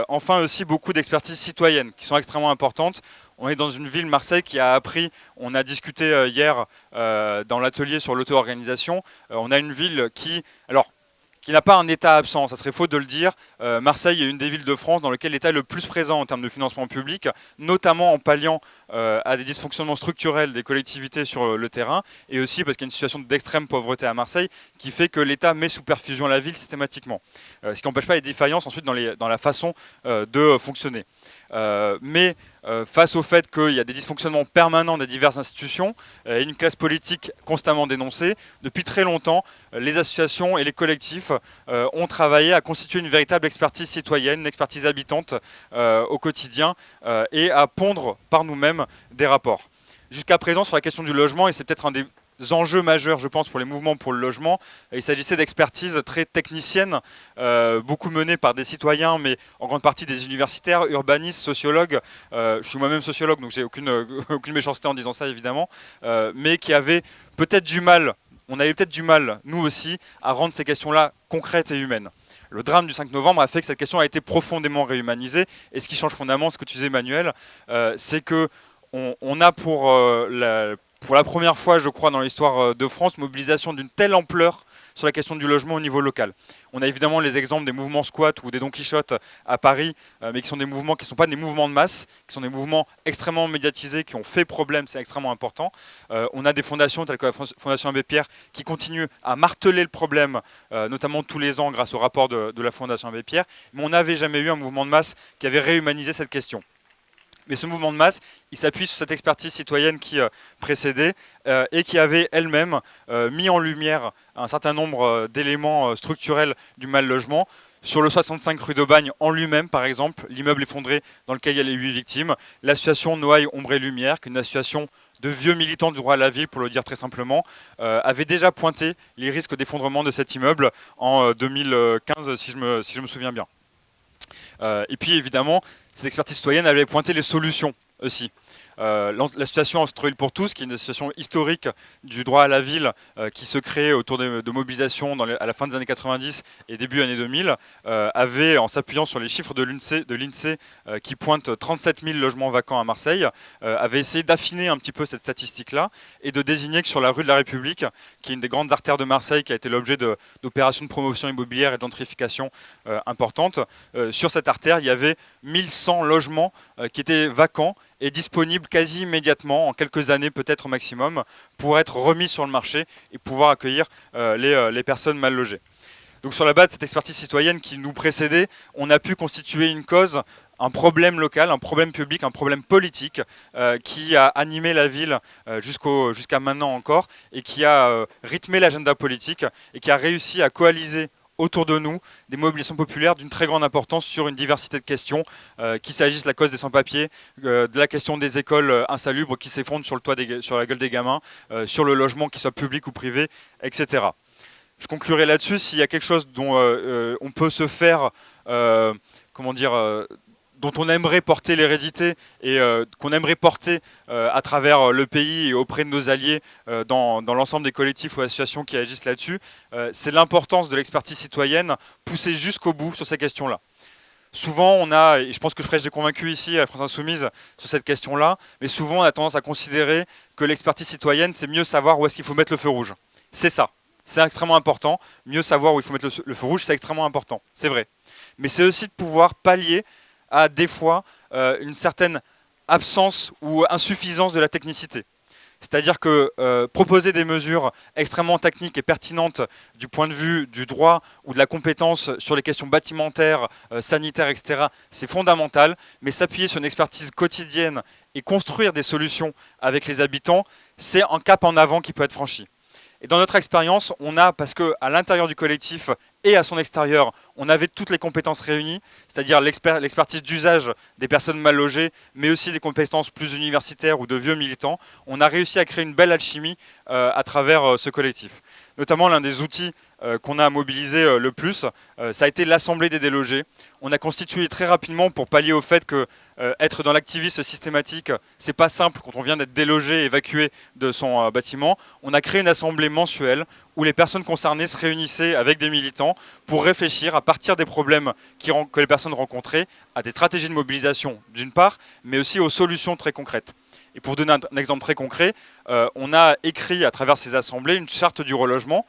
Enfin aussi, beaucoup d'expertises citoyennes qui sont extrêmement importantes. On est dans une ville, Marseille, qui a appris, on a discuté hier dans l'atelier sur l'auto-organisation, on a une ville qui n'a pas un État absent, ça serait faux de le dire. Marseille est une des villes de France dans lesquelles l'État est le plus présent en termes de financement public, notamment en palliant à des dysfonctionnements structurels des collectivités sur le terrain, et aussi parce qu'il y a une situation d'extrême pauvreté à Marseille qui fait que l'État met sous perfusion la ville systématiquement. Ce qui n'empêche pas les défaillances ensuite dans la façon de fonctionner. Mais face au fait qu'il y a des dysfonctionnements permanents des diverses institutions et une classe politique constamment dénoncée, depuis très longtemps, les associations et les collectifs ont travaillé à constituer une véritable expertise citoyenne, une expertise habitante au quotidien et à pondre par nous-mêmes des rapports. Jusqu'à présent, sur la question du logement, et c'est peut-être un des enjeux majeurs, je pense, pour les mouvements pour le logement. Il s'agissait d'expertises très techniciennes, beaucoup menées par des citoyens, mais en grande partie des universitaires, urbanistes, sociologues. Je suis moi-même sociologue, donc j'ai aucune méchanceté en disant ça, évidemment, mais qui avaient peut-être du mal, on avait peut-être du mal, nous aussi, à rendre ces questions-là concrètes et humaines. Le drame du 5 novembre a fait que cette question a été profondément réhumanisée, et ce qui change fondamentalement, ce que tu disais, Emmanuel, c'est qu'on a pour la première fois, je crois, dans l'histoire de France, mobilisation d'une telle ampleur sur la question du logement au niveau local. On a évidemment les exemples des mouvements squat ou des Don Quichotte à Paris, mais qui sont des mouvements qui ne sont pas des mouvements de masse, qui sont des mouvements extrêmement médiatisés, qui ont fait problème, c'est extrêmement important. On a des fondations telles que la Fondation Abbé Pierre qui continuent à marteler le problème, notamment tous les ans grâce au rapport de la Fondation Abbé Pierre, mais on n'avait jamais eu un mouvement de masse qui avait réhumanisé cette question. Mais ce mouvement de masse, il s'appuie sur cette expertise citoyenne qui précédait et qui avait elle-même mis en lumière un certain nombre d'éléments structurels du mal logement. Sur le 65 rue d'Aubagne en lui-même, par exemple, l'immeuble effondré dans lequel il y a les 8 victimes, l'association Noailles Ombre et Lumière, qui est une association de vieux militants du droit à la ville, pour le dire très simplement, avait déjà pointé les risques d'effondrement de cet immeuble en 2015, si je me souviens bien. Et puis évidemment, cette expertise citoyenne avait pointé les solutions aussi. L'association Centre-Ville pour tous, qui est une association historique du droit à la ville qui se crée autour de mobilisations à la fin des années 90 et début années 2000, avait, en s'appuyant sur les chiffres de l'INSEE qui pointent 37 000 logements vacants à Marseille, avait essayé d'affiner un petit peu cette statistique-là et de désigner que sur la rue de la République, qui est une des grandes artères de Marseille, qui a été l'objet d'opérations de promotion immobilière et d'gentrification importantes, sur cette artère, il y avait 1100 logements qui étaient vacants et disponible quasi immédiatement, en quelques années peut-être au maximum, pour être remis sur le marché et pouvoir accueillir les personnes mal logées. Donc sur la base de cette expertise citoyenne qui nous précédait, on a pu constituer une cause, un problème local, un problème public, un problème politique qui a animé la ville jusqu'à maintenant encore et qui a rythmé l'agenda politique et qui a réussi à coaliser autour de nous des mobilisations populaires d'une très grande importance sur une diversité de questions, qu'il s'agisse de la cause des sans-papiers, de la question des écoles insalubres qui s'effondrent sur la gueule des gamins, sur le logement, qu'il soit public ou privé, etc. Je conclurai là-dessus. S'il y a quelque chose dont on peut se faire, dont on aimerait porter l'hérédité et qu'on aimerait porter à travers le pays et auprès de nos alliés dans l'ensemble des collectifs ou associations qui agissent là-dessus, c'est l'importance de l'expertise citoyenne poussée jusqu'au bout sur ces questions-là. Souvent, on a, et je pense que je prêche des convaincus ici à la France Insoumise sur cette question-là, mais souvent on a tendance à considérer que l'expertise citoyenne, c'est mieux savoir où est-ce qu'il faut mettre le feu rouge. C'est ça, c'est extrêmement important. Mieux savoir où il faut mettre le feu rouge, c'est extrêmement important, c'est vrai. Mais c'est aussi de pouvoir pallier à des fois une certaine absence ou insuffisance de la technicité. C'est-à-dire que proposer des mesures extrêmement techniques et pertinentes du point de vue du droit ou de la compétence sur les questions bâtimentaires, sanitaires, etc., c'est fondamental, mais s'appuyer sur une expertise quotidienne et construire des solutions avec les habitants, c'est un cap en avant qui peut être franchi. Et dans notre expérience, on a, parce qu'à l'intérieur du collectif et à son extérieur, on avait toutes les compétences réunies, c'est-à-dire l'expertise d'usage des personnes mal logées, mais aussi des compétences plus universitaires ou de vieux militants, on a réussi à créer une belle alchimie à travers ce collectif. Notamment l'un des outils qu'on a mobilisé le plus, ça a été l'Assemblée des délogés. On a constitué très rapidement pour pallier au fait que être dans l'activisme systématique, c'est pas simple quand on vient d'être délogé, évacué de son bâtiment. On a créé une assemblée mensuelle où les personnes concernées se réunissaient avec des militants pour réfléchir à partir des problèmes que les personnes rencontraient, à des stratégies de mobilisation d'une part, mais aussi aux solutions très concrètes. Et pour donner un exemple très concret, on a écrit à travers ces assemblées une charte du relogement.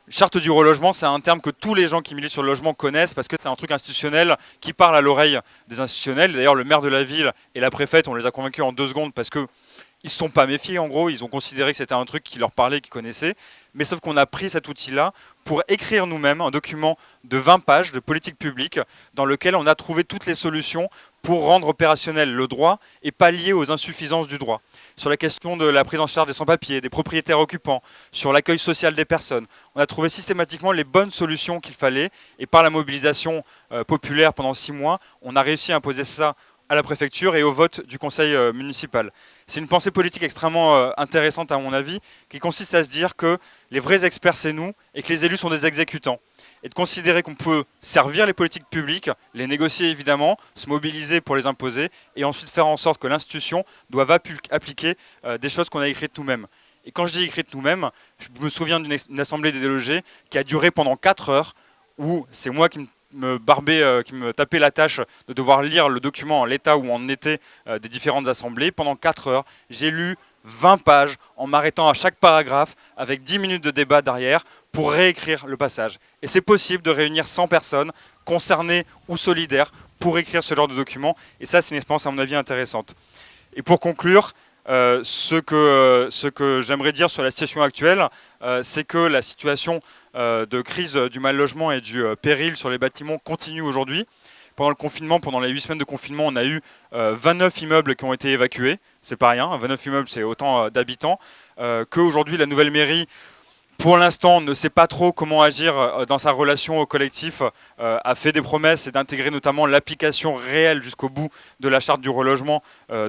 Charte du relogement, c'est un terme que tous les gens qui militent sur le logement connaissent parce que c'est un truc institutionnel qui parle à l'oreille des institutionnels. D'ailleurs, le maire de la ville et la préfète, on les a convaincus en 2 secondes parce que ils ne se sont pas méfiés, en gros, ils ont considéré que c'était un truc qui leur parlait, qu'ils connaissaient. Mais sauf qu'on a pris cet outil-là pour écrire nous-mêmes un document de 20 pages de politique publique dans lequel on a trouvé toutes les solutions pour rendre opérationnel le droit et pallier aux insuffisances du droit. Sur la question de la prise en charge des sans-papiers, des propriétaires occupants, sur l'accueil social des personnes, on a trouvé systématiquement les bonnes solutions qu'il fallait. Et par la mobilisation populaire pendant 6 mois, on a réussi à imposer ça à la préfecture et au vote du conseil municipal. C'est une pensée politique extrêmement intéressante à mon avis, qui consiste à se dire que les vrais experts c'est nous et que les élus sont des exécutants. Et de considérer qu'on peut servir les politiques publiques, les négocier évidemment, se mobiliser pour les imposer et ensuite faire en sorte que l'institution doive appliquer des choses qu'on a écrites nous-mêmes. Et quand je dis écrites nous-mêmes, je me souviens d'une assemblée des délogés qui a duré pendant 4 heures où c'est moi qui me tapait la tâche de devoir lire le document en l'état où on était des différentes assemblées. Pendant 4 heures, j'ai lu 20 pages en m'arrêtant à chaque paragraphe avec 10 minutes de débat derrière pour réécrire le passage. Et c'est possible de réunir 100 personnes concernées ou solidaires pour écrire ce genre de document. Et ça, c'est une expérience à mon avis intéressante. Et pour conclure, ce que j'aimerais dire sur la situation actuelle, c'est que la situation de crise du mal logement et du péril sur les bâtiments continue aujourd'hui, pendant le confinement, pendant les 8 semaines de confinement, on a eu 29 immeubles qui ont été évacués. C'est pas rien, 29 immeubles, c'est autant d'habitants. Qu'aujourd'hui, la nouvelle mairie, pour l'instant, ne sait pas trop comment agir dans sa relation au collectif, a fait des promesses et d'intégrer notamment l'application réelle jusqu'au bout de la charte du relogement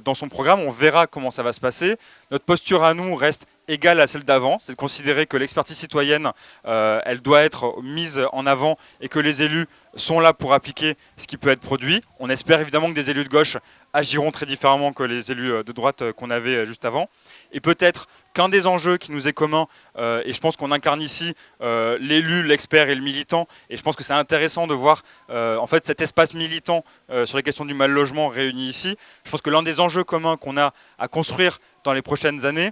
dans son programme. On verra comment ça va se passer. Notre posture à nous reste égale à celle d'avant, c'est de considérer que l'expertise citoyenne, elle doit être mise en avant et que les élus sont là pour appliquer ce qui peut être produit. On espère évidemment que des élus de gauche agiront très différemment que les élus de droite qu'on avait juste avant. Et peut-être qu'un des enjeux qui nous est commun, et je pense qu'on incarne ici l'élu, l'expert et le militant, et je pense que c'est intéressant de voir en fait cet espace militant sur les questions du mal logement réuni ici. Je pense que l'un des enjeux communs qu'on a à construire dans les prochaines années,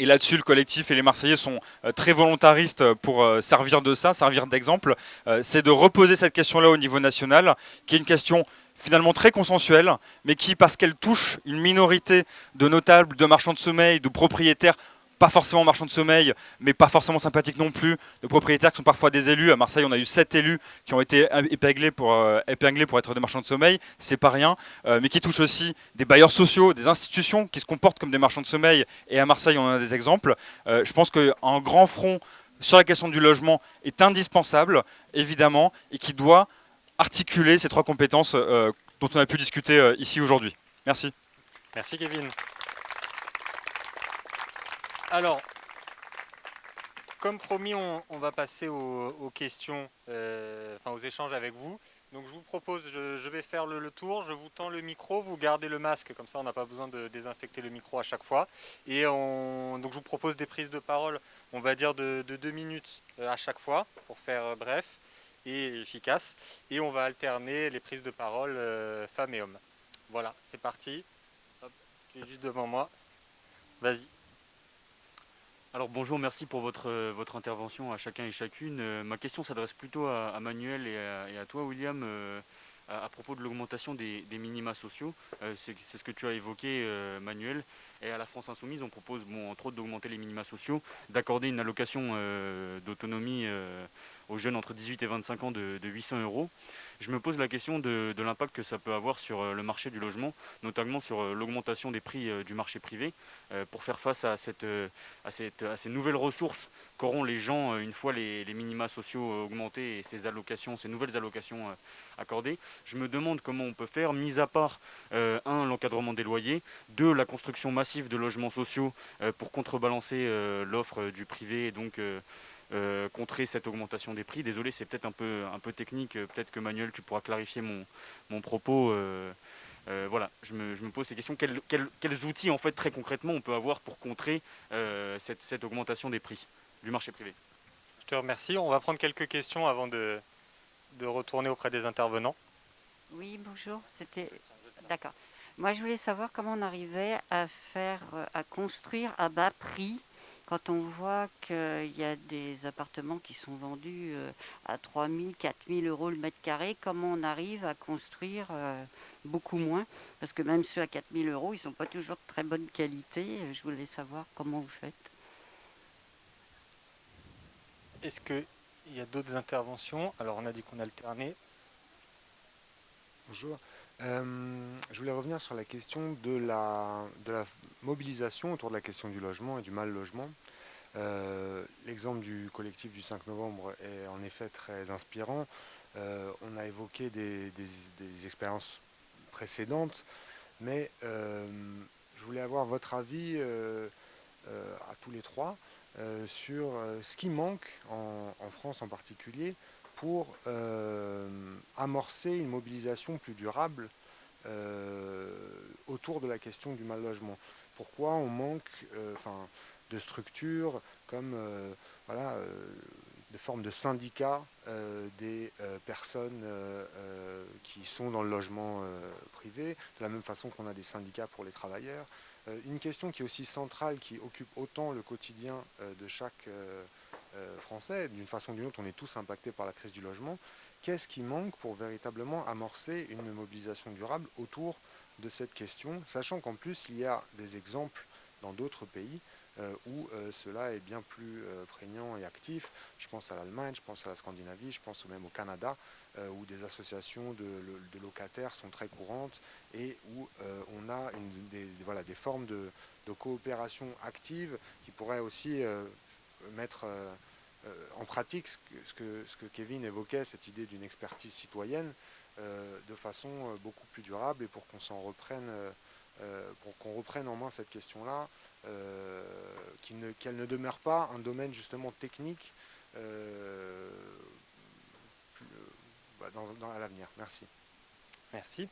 et là-dessus, le collectif et les Marseillais sont très volontaristes pour servir de ça, servir d'exemple. C'est de reposer cette question-là au niveau national, qui est une question finalement très consensuelle, mais qui, parce qu'elle touche une minorité de notables, de marchands de sommeil, de propriétaires, pas forcément marchands de sommeil, mais pas forcément sympathiques non plus, de propriétaires qui sont parfois des élus. À Marseille, on a eu 7 élus qui ont été épinglés pour être des marchands de sommeil, c'est pas rien, mais qui touche aussi des bailleurs sociaux, des institutions qui se comportent comme des marchands de sommeil, et à Marseille, on en a des exemples. Je pense qu'un grand front sur la question du logement est indispensable, évidemment, et qui doit articuler ces 3 compétences dont on a pu discuter ici aujourd'hui. Merci. Merci Kevin. Alors, comme promis, on va passer aux questions, aux échanges avec vous. Donc je vous propose, je vais faire le tour, je vous tends le micro, vous gardez le masque, comme ça on n'a pas besoin de désinfecter le micro à chaque fois. Et donc je vous propose des prises de parole, on va dire de 2 minutes à chaque fois, pour faire bref et efficace. Et on va alterner les prises de parole femmes et hommes. Voilà, c'est parti. Hop, tu es juste devant moi. Vas-y. Alors bonjour, merci pour votre intervention à chacun et chacune. Ma question s'adresse plutôt à Manuel et à toi William à propos de l'augmentation des minima sociaux. C'est ce que tu as évoqué Manuel. Et à la France Insoumise, on propose entre autres d'augmenter les minima sociaux, d'accorder une allocation d'autonomie aux jeunes entre 18 et 25 ans de 800 €. Je me pose la question de l'impact que ça peut avoir sur le marché du logement, notamment sur l'augmentation des prix du marché privé, pour faire face à ces nouvelles ressources qu'auront les gens une fois les minima sociaux augmentés et ces nouvelles allocations accordées. Je me demande comment on peut faire, mis à part, l'encadrement des loyers, 2, la construction massive de logements sociaux pour contrebalancer l'offre du privé et donc contrer cette augmentation des prix. Désolé, c'est peut-être un peu technique, peut-être que Manuel, tu pourras clarifier mon propos. Voilà, je me pose ces questions. Quels outils, en fait, très concrètement, on peut avoir pour contrer cette augmentation des prix du marché privé? Je te remercie. On va prendre quelques questions avant de retourner auprès des intervenants. Oui, bonjour. D'accord. Moi, je voulais savoir comment on arrivait à construire à bas prix quand on voit qu'il y a des appartements qui sont vendus à 3 000, 4 000 € le mètre carré. Comment on arrive à construire beaucoup moins? Parce que même ceux à 4 000 €, ils ne sont pas toujours de très bonne qualité. Je voulais savoir comment vous faites. Est-ce qu'il y a d'autres interventions? Alors, on a dit qu'on alternait. Bonjour. Je voulais revenir sur la question de la mobilisation autour de la question du logement et du mal logement. L'exemple du collectif du 5 novembre est en effet très inspirant. On a évoqué des expériences précédentes, mais je voulais avoir votre avis à tous les trois sur ce qui manque en France en particulier pour amorcer une mobilisation plus durable autour de la question du mal logement. Pourquoi on manque de structures comme des formes de syndicats des personnes qui sont dans le logement privé, de la même façon qu'on a des syndicats pour les travailleurs. Une question qui est aussi centrale, qui occupe autant le quotidien de chaque Français, d'une façon ou d'une autre, on est tous impactés par la crise du logement. Qu'est-ce qui manque pour véritablement amorcer une mobilisation durable autour de cette question, sachant qu'en plus il y a des exemples dans d'autres pays où cela est bien plus prégnant et actif. Je pense à l'Allemagne, je pense à la Scandinavie, je pense même au Canada, où des associations de locataires sont très courantes et où on a des formes de coopération active qui pourraient aussi mettre en pratique ce que Kevin évoquait, cette idée d'une expertise citoyenne, de façon beaucoup plus durable et pour qu'on s'en reprenne, pour qu'on reprenne en main cette question-là, qu'elle ne demeure pas un domaine justement technique à l'avenir. Merci. Merci.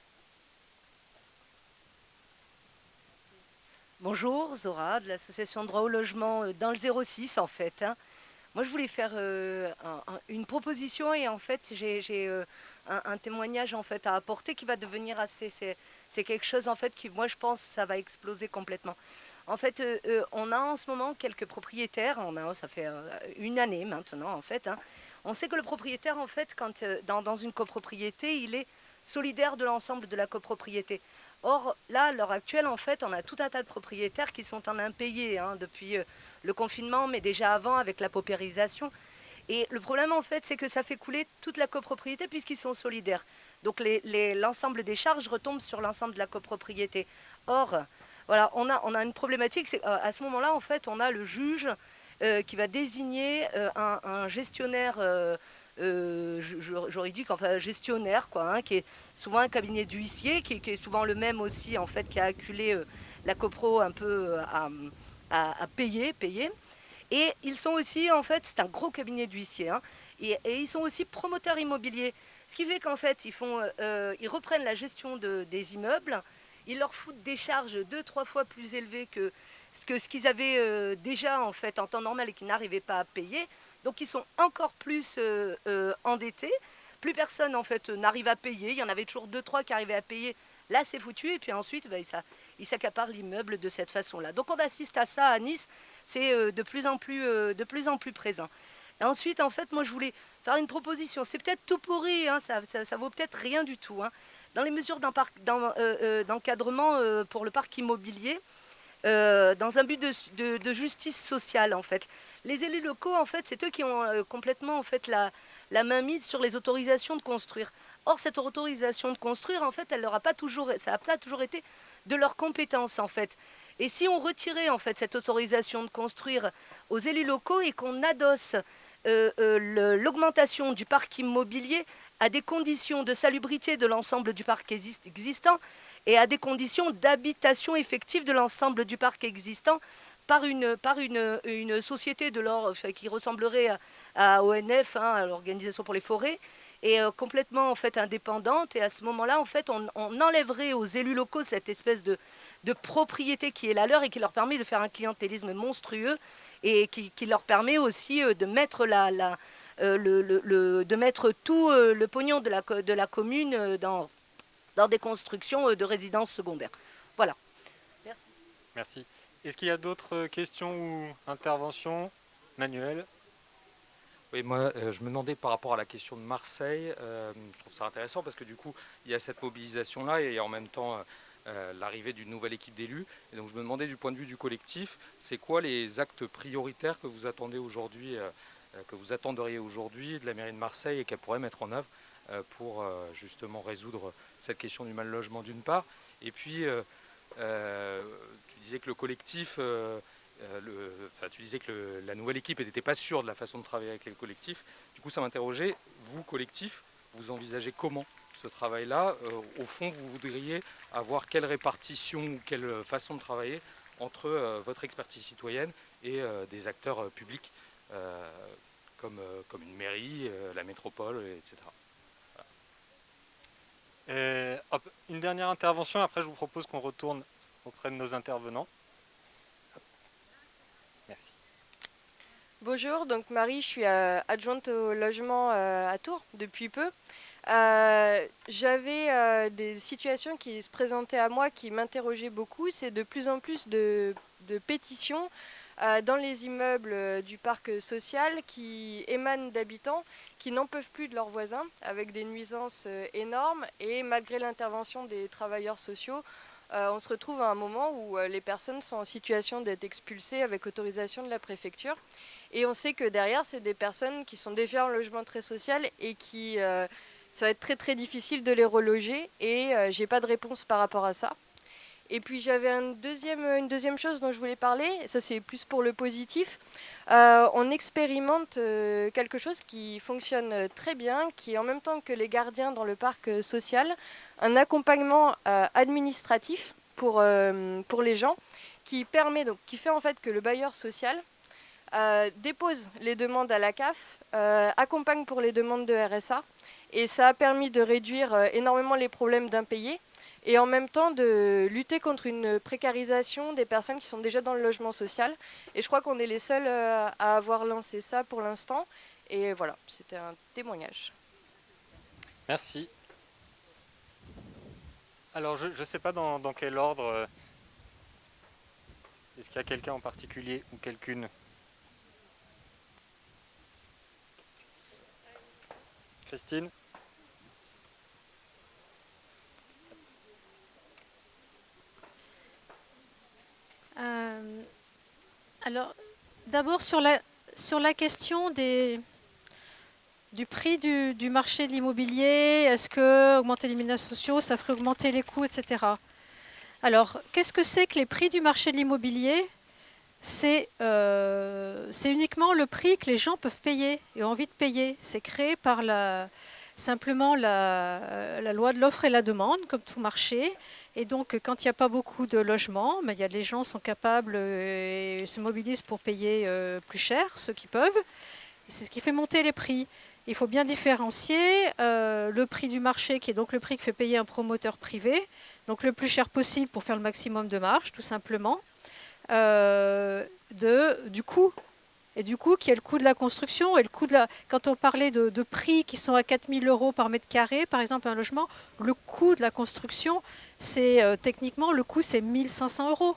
Bonjour, Zora, de l'association Droit au logement dans le 06 en fait. Moi je voulais faire une proposition et en fait j'ai un témoignage en fait à apporter qui va devenir assez... C'est quelque chose en fait qui, moi je pense, ça va exploser complètement. En fait, on a en ce moment quelques propriétaires, ça fait une année maintenant en fait. On sait que le propriétaire en fait, quand dans une copropriété, il est solidaire de l'ensemble de la copropriété. Or, là, à l'heure actuelle, en fait, on a tout un tas de propriétaires qui sont en impayés depuis le confinement, mais déjà avant avec la paupérisation. Et le problème, en fait, c'est que ça fait couler toute la copropriété puisqu'ils sont solidaires. Donc, l'ensemble des charges retombe sur l'ensemble de la copropriété. Or, voilà, on a une problématique, c'est à ce moment-là, en fait, on a le juge qui va désigner un gestionnaire juridique, enfin gestionnaire, quoi, qui est souvent un cabinet d'huissier, qui est souvent le même aussi, en fait, qui a acculé la copro un peu à payer. Et ils sont aussi, en fait, c'est un gros cabinet d'huissier, et ils sont aussi promoteurs immobiliers. Ce qui fait qu'en fait, ils reprennent la gestion des immeubles, ils leur foutent des charges 2-3 fois plus élevées que ce qu'ils avaient déjà en fait en temps normal et qu'ils n'arrivaient pas à payer. Donc ils sont encore plus endettés. Plus personne en fait n'arrive à payer. Il y en avait toujours 2-3 qui arrivaient à payer. Là c'est foutu et puis ensuite ils s'accaparent l'immeuble de cette façon-là. Donc on assiste à ça à Nice. C'est de plus en plus présent. Et ensuite en fait moi je voulais faire une proposition. C'est peut-être tout pourri, ça vaut peut-être rien du tout. Dans les mesures d'encadrement pour le parc immobilier, dans un but de justice sociale en fait. Les élus locaux en fait, c'est eux qui ont complètement en fait la main mise sur les autorisations de construire. Or cette autorisation de construire en fait, ça n'a pas toujours été de leur compétence en fait. Et si on retirait en fait cette autorisation de construire aux élus locaux et qu'on adosse l'augmentation du parc immobilier à des conditions de salubrité de l'ensemble du parc existant et à des conditions d'habitation effective de l'ensemble du parc existant par une société qui ressemblerait à ONF, à l'Organisation pour les forêts, et complètement en fait indépendante. Et à ce moment-là, en fait, on enlèverait aux élus locaux cette espèce de propriété qui est la leur et qui leur permet de faire un clientélisme monstrueux et qui leur permet aussi de mettre de mettre tout le pognon de la commune dans des constructions de résidences secondaires. Voilà. Merci. Merci. Est-ce qu'il y a d'autres questions ou interventions? Manuel? Oui, moi, je me demandais par rapport à la question de Marseille, je trouve ça intéressant parce que du coup, il y a cette mobilisation-là et en même temps l'arrivée d'une nouvelle équipe d'élus. Et donc, je me demandais du point de vue du collectif, c'est quoi les actes prioritaires que vous attendez aujourd'hui, que vous attendriez aujourd'hui de la mairie de Marseille et qu'elle pourrait mettre en œuvre pour justement résoudre cette question du mal logement d'une part. Et puis, tu disais que le collectif, tu disais que la nouvelle équipe n'était pas sûre de la façon de travailler avec les collectifs. Du coup, ça m'interrogeait, vous, collectif, vous envisagez comment ce travail-là? Au fond, vous voudriez avoir quelle répartition ou quelle façon de travailler entre votre expertise citoyenne et des acteurs publics comme une mairie, la métropole, etc. Une dernière intervention, après je vous propose qu'on retourne auprès de nos intervenants. Merci. Bonjour, donc Marie, je suis adjointe au logement à Tours depuis peu. J'avais des situations qui se présentaient à moi qui m'interrogeaient beaucoup. C'est de plus en plus de pétitions dans les immeubles du parc social qui émanent d'habitants qui n'en peuvent plus de leurs voisins avec des nuisances énormes et malgré l'intervention des travailleurs sociaux, on se retrouve à un moment où les personnes sont en situation d'être expulsées avec autorisation de la préfecture. Et on sait que derrière, c'est des personnes qui sont déjà en logement très social et qui, ça va être très très difficile de les reloger. Et j'ai pas de réponse par rapport à ça. Et puis j'avais une deuxième chose dont je voulais parler, et ça c'est plus pour le positif. On expérimente quelque chose qui fonctionne très bien, qui est en même temps que les gardiens dans le parc social, un accompagnement administratif pour les gens, qui fait en fait que le bailleur social dépose les demandes à la CAF, accompagne pour les demandes de RSA, et ça a permis de réduire énormément les problèmes d'impayés, et en même temps de lutter contre une précarisation des personnes qui sont déjà dans le logement social. Et je crois qu'on est les seuls à avoir lancé ça pour l'instant. Et voilà, c'était un témoignage. Merci. Alors, je ne sais pas dans quel ordre. Est-ce qu'il y a quelqu'un en particulier ou quelqu'une? Christine? Alors, d'abord sur la question du prix du marché de l'immobilier, est-ce que augmenter les minima sociaux, ça ferait augmenter les coûts, etc. Alors, qu'est-ce que c'est que les prix du marché de l'immobilier? C'est uniquement le prix que les gens peuvent payer et ont envie de payer. C'est créé par simplement la loi de l'offre et la demande, comme tout marché. Et donc, quand il n'y a pas beaucoup de logements, les gens sont capables et se mobilisent pour payer plus cher, ceux qui peuvent. Et c'est ce qui fait monter les prix. Il faut bien différencier le prix du marché, qui est donc le prix que fait payer un promoteur privé, donc le plus cher possible pour faire le maximum de marge, tout simplement, du coût. Et du coup, qui est le coût de la construction et le coût Quand on parlait de prix qui sont à 4 000 € par mètre carré, par exemple, un logement, le coût de la construction, c'est techniquement, le coût, c'est 1 500 €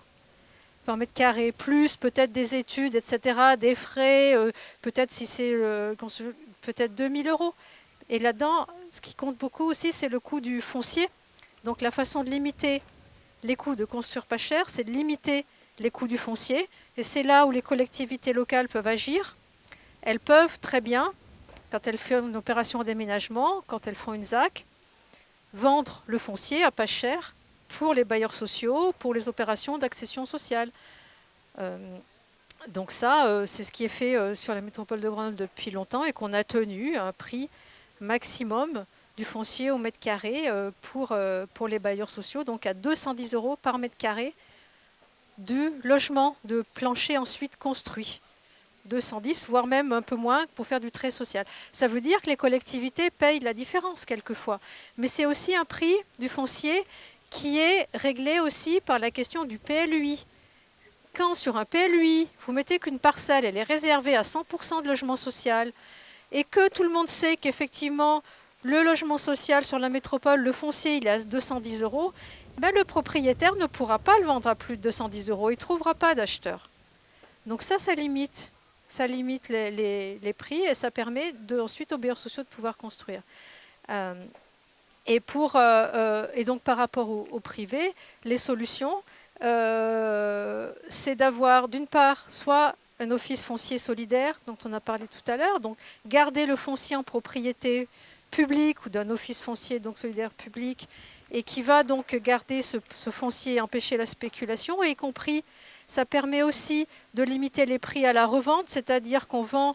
par mètre carré, plus peut-être des études, etc., des frais, peut-être si c'est peut-être 2 000 €. Et là-dedans, ce qui compte beaucoup aussi, c'est le coût du foncier. Donc la façon de limiter les coûts de construire pas cher, c'est de limiter les coûts du foncier. Et c'est là où les collectivités locales peuvent agir. Elles peuvent très bien, quand elles font une opération d'aménagement, quand elles font une ZAC, vendre le foncier à pas cher pour les bailleurs sociaux, pour les opérations d'accession sociale. Donc ça, c'est ce qui est fait sur la métropole de Grenoble depuis longtemps et qu'on a tenu un prix maximum du foncier au mètre carré pour les bailleurs sociaux, donc à 210 € par mètre carré du logement de plancher ensuite construit. 210, voire même un peu moins pour faire du trait social. Ça veut dire que les collectivités payent la différence quelquefois. Mais c'est aussi un prix du foncier qui est réglé aussi par la question du PLUI. Quand sur un PLUI, vous mettez qu'une parcelle, elle est réservée à 100% de logement social, et que tout le monde sait qu'effectivement, le logement social sur la métropole, le foncier, il est à 210 €, le propriétaire ne pourra pas le vendre à plus de 210 €. Il ne trouvera pas d'acheteur. Donc ça limite. Ça limite les prix et ça permet ensuite aux bailleurs sociaux de pouvoir construire. Et donc par rapport au privé, les solutions, c'est d'avoir d'une part soit un office foncier solidaire dont on a parlé tout à l'heure, donc garder le foncier en propriété publique ou d'un office foncier donc solidaire public, et qui va donc garder ce foncier et empêcher la spéculation, y compris, ça permet aussi de limiter les prix à la revente, c'est-à-dire qu'on vend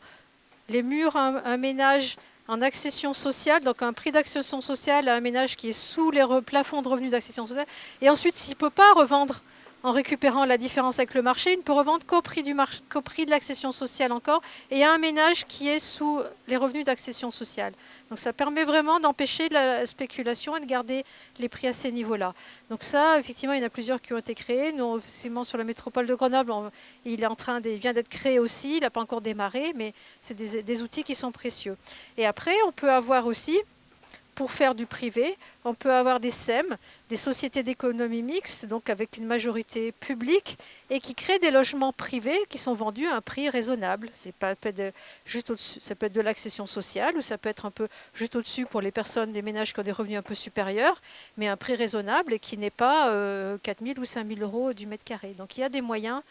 les murs à un ménage en accession sociale, donc un prix d'accession sociale à un ménage qui est sous les plafonds de revenus d'accession sociale, et ensuite s'il ne peut pas revendre en récupérant la différence avec le marché, il ne peut revendre qu'au prix de l'accession sociale encore, et à un ménage qui est sous les revenus d'accession sociale. Donc ça permet vraiment d'empêcher la spéculation et de garder les prix à ces niveaux-là. Donc ça, effectivement, il y en a plusieurs qui ont été créés. Nous, effectivement, sur la métropole de Grenoble, il vient d'être créé aussi, il n'a pas encore démarré, mais c'est des outils qui sont précieux. Et après, on peut avoir aussi pour faire du privé. On peut avoir des SEM, des sociétés d'économie mixte, donc avec une majorité publique, et qui créent des logements privés qui sont vendus à un prix raisonnable. Ça peut être juste au-dessus, ça peut être de l'accession sociale, ou ça peut être un peu juste au-dessus pour les personnes, les ménages qui ont des revenus un peu supérieurs, mais un prix raisonnable et qui n'est pas 4 000 ou 5 000 euros du mètre carré. Donc il y a des moyens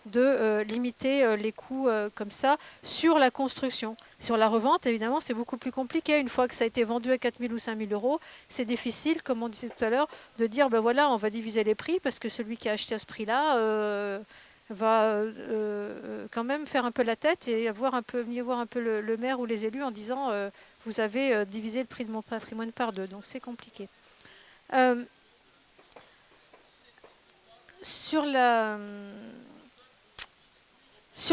de limiter les coûts comme ça sur la construction. Sur la revente, évidemment, c'est beaucoup plus compliqué. Une fois que ça a été vendu à 4 000 ou 5 000 euros, c'est difficile, comme on disait tout à l'heure, de dire, ben voilà, on va diviser les prix, parce que celui qui a acheté à ce prix-là va quand même faire un peu la tête et venir voir un peu le maire ou les élus en disant, vous avez divisé le prix de mon patrimoine par deux. Donc c'est compliqué. Sur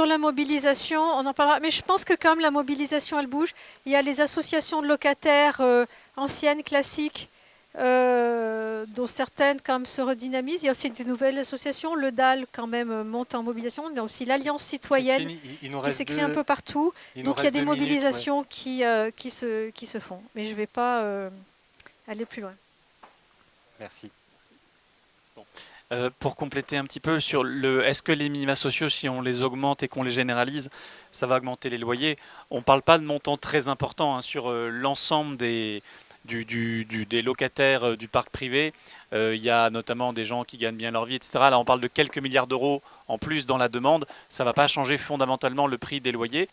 la mobilisation, on en parlera, mais je pense que quand même la mobilisation, elle bouge. Il y a les associations de locataires anciennes, classiques, dont certaines quand même se redynamisent. Il y a aussi de nouvelles associations. Le DAL quand même monte en mobilisation. Il y a aussi l'Alliance citoyenne qui s'écrit un peu partout. Donc il y a des mobilisations qui se font. Mais je ne vais pas aller plus loin. Merci. Bon. Pour compléter un petit peu sur est-ce que les minima sociaux, si on les augmente et qu'on les généralise, ça va augmenter les loyers? On ne parle pas de montants très importants sur l'ensemble des locataires du parc privé. Il y a notamment des gens qui gagnent bien leur vie, etc. Là, on parle de quelques milliards d'euros en plus dans la demande. Ça ne va pas changer fondamentalement le prix des loyers.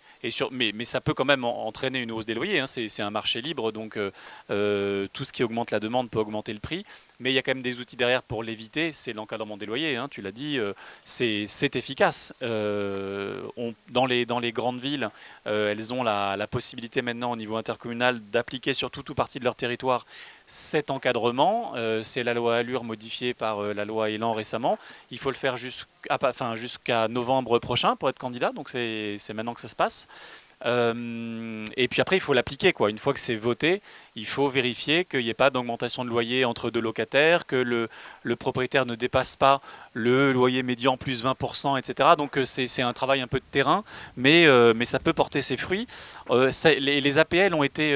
Mais ça peut quand même entraîner une hausse des loyers. C'est un marché libre, donc tout ce qui augmente la demande peut augmenter le prix. Mais il y a quand même des outils derrière pour l'éviter. C'est l'encadrement des loyers, tu l'as dit. C'est efficace. Dans les grandes villes, elles ont la possibilité maintenant au niveau intercommunal d'appliquer sur toute ou partie de leur territoire cet encadrement. C'est la loi Allure modifiée par la loi Elan récemment. Il faut le faire jusqu'à novembre prochain pour être candidat. Donc c'est maintenant que ça se passe. Et puis après, il faut l'appliquer, quoi. Une fois que c'est voté, il faut vérifier qu'il n'y ait pas d'augmentation de loyer entre deux locataires, que le propriétaire ne dépasse pas le loyer médian plus 20%, etc. Donc c'est un travail un peu de terrain, mais ça peut porter ses fruits. Les APL ont été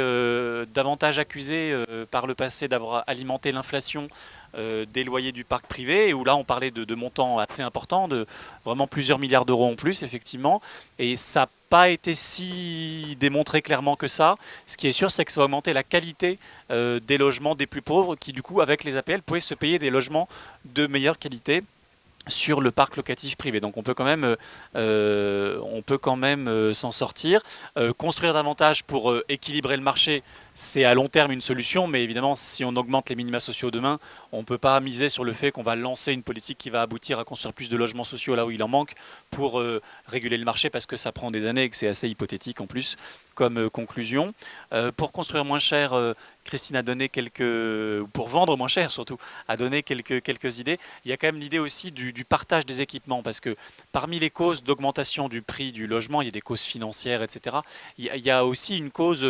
davantage accusés par le passé d'avoir alimenté l'inflation des loyers du parc privé, où là on parlait de montants assez importants, de vraiment plusieurs milliards d'euros en plus, effectivement, et ça n'a pas été si démontré clairement que ça. Ce qui est sûr, c'est que ça a augmenté la qualité des logements des plus pauvres, qui du coup, avec les APL, pouvaient se payer des logements de meilleure qualité sur le parc locatif privé. Donc on peut quand même s'en sortir. Construire davantage pour équilibrer le marché, c'est à long terme une solution, mais évidemment, si on augmente les minima sociaux demain, on ne peut pas miser sur le fait qu'on va lancer une politique qui va aboutir à construire plus de logements sociaux là où il en manque pour réguler le marché, parce que ça prend des années et que c'est assez hypothétique en plus comme conclusion. Pour construire moins cher, Christine a donné pour vendre moins cher surtout, a donné quelques idées. Il y a quand même l'idée aussi du partage des équipements, parce que parmi les causes d'augmentation du prix du logement, il y a des causes financières, etc. Il y a aussi une cause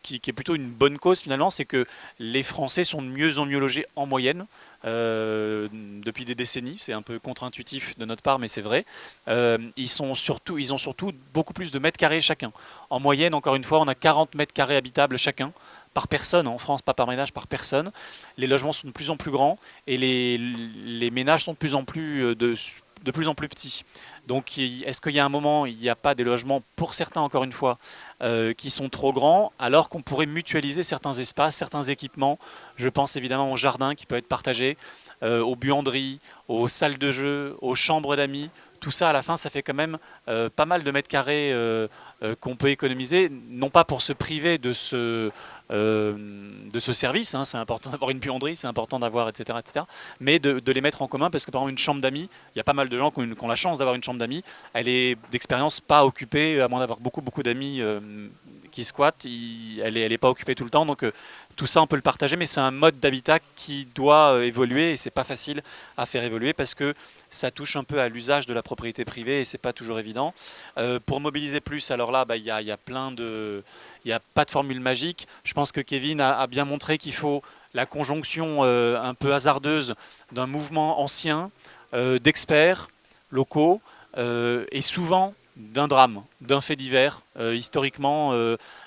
qui est plutôt une bonne cause finalement, c'est que les Français sont de mieux en mieux logés en moyenne depuis des décennies. C'est un peu contre-intuitif de notre part, mais c'est vrai. Ils ont surtout beaucoup plus de mètres carrés chacun. En moyenne, encore une fois, on a 40 mètres carrés habitables chacun, par personne en France, pas par ménage, par personne. Les logements sont de plus en plus grands et les ménages sont de plus en plus petits. Donc est-ce qu'il y a un moment, il n'y a pas des logements, pour certains encore une fois, qui sont trop grands, alors qu'on pourrait mutualiser certains espaces, certains équipements? Je pense évidemment au jardin qui peut être partagé, aux buanderies, aux salles de jeu, aux chambres d'amis. Tout ça, à la fin, ça fait quand même pas mal de mètres carrés qu'on peut économiser, non pas pour se priver de ce service, c'est important d'avoir une buanderie, c'est important d'avoir, etc., mais de les mettre en commun, parce que par exemple une chambre d'amis, il y a pas mal de gens qui ont la chance d'avoir une chambre d'amis, elle est d'expérience pas occupée, à moins d'avoir beaucoup d'amis qui squattent, elle est pas occupée tout le temps, donc tout ça on peut le partager, mais c'est un mode d'habitat qui doit évoluer, et c'est pas facile à faire évoluer, parce que ça touche un peu à l'usage de la propriété privée, et c'est pas toujours évident. Pour mobiliser plus, alors là, il y a il n'y a pas de formule magique. Je pense que Kevin a bien montré qu'il faut la conjonction un peu hasardeuse d'un mouvement ancien, d'experts locaux, et souvent d'un drame, d'un fait divers. Historiquement,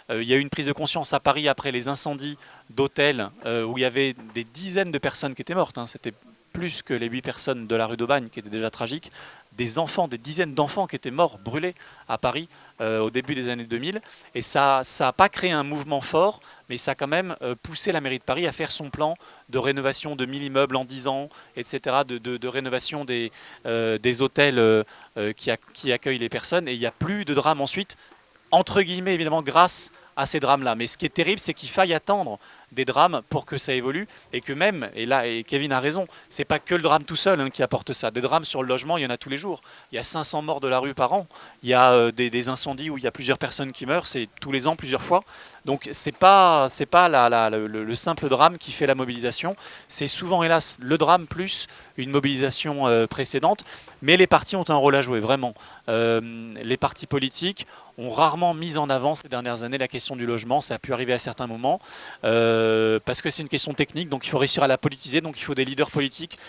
Il y a eu une prise de conscience à Paris après les incendies d'hôtels où il y avait des dizaines de personnes qui étaient mortes. C'était plus que les 8 personnes de la rue d'Aubagne, qui étaient déjà tragiques. Des enfants, des dizaines d'enfants qui étaient morts, brûlés à Paris au début des années 2000. Et ça n'a pas créé un mouvement fort, mais ça a quand même poussé la mairie de Paris à faire son plan de rénovation de 1000 immeubles en 10 ans, etc., de rénovation des hôtels qui accueillent les personnes. Et il n'y a plus de drame ensuite, entre guillemets, évidemment, grâce à ces drames-là. Mais ce qui est terrible, c'est qu'il faille attendre des drames pour que ça évolue, et que même, et Kevin a raison, c'est pas que le drame tout seul qui apporte ça. Des drames sur le logement, il y en a tous les jours. Il y a 500 morts de la rue par an. Il y a des incendies où il y a plusieurs personnes qui meurent, c'est tous les ans, plusieurs fois. Donc c'est pas le simple drame qui fait la mobilisation. C'est souvent, hélas, le drame plus une mobilisation précédente. Mais les partis ont un rôle à jouer, vraiment. Les partis politiques ont rarement mis en avant ces dernières années la question du logement. Ça a pu arriver à certains moments. Parce que c'est une question technique, donc il faut réussir à la politiser, donc il faut des leaders politiques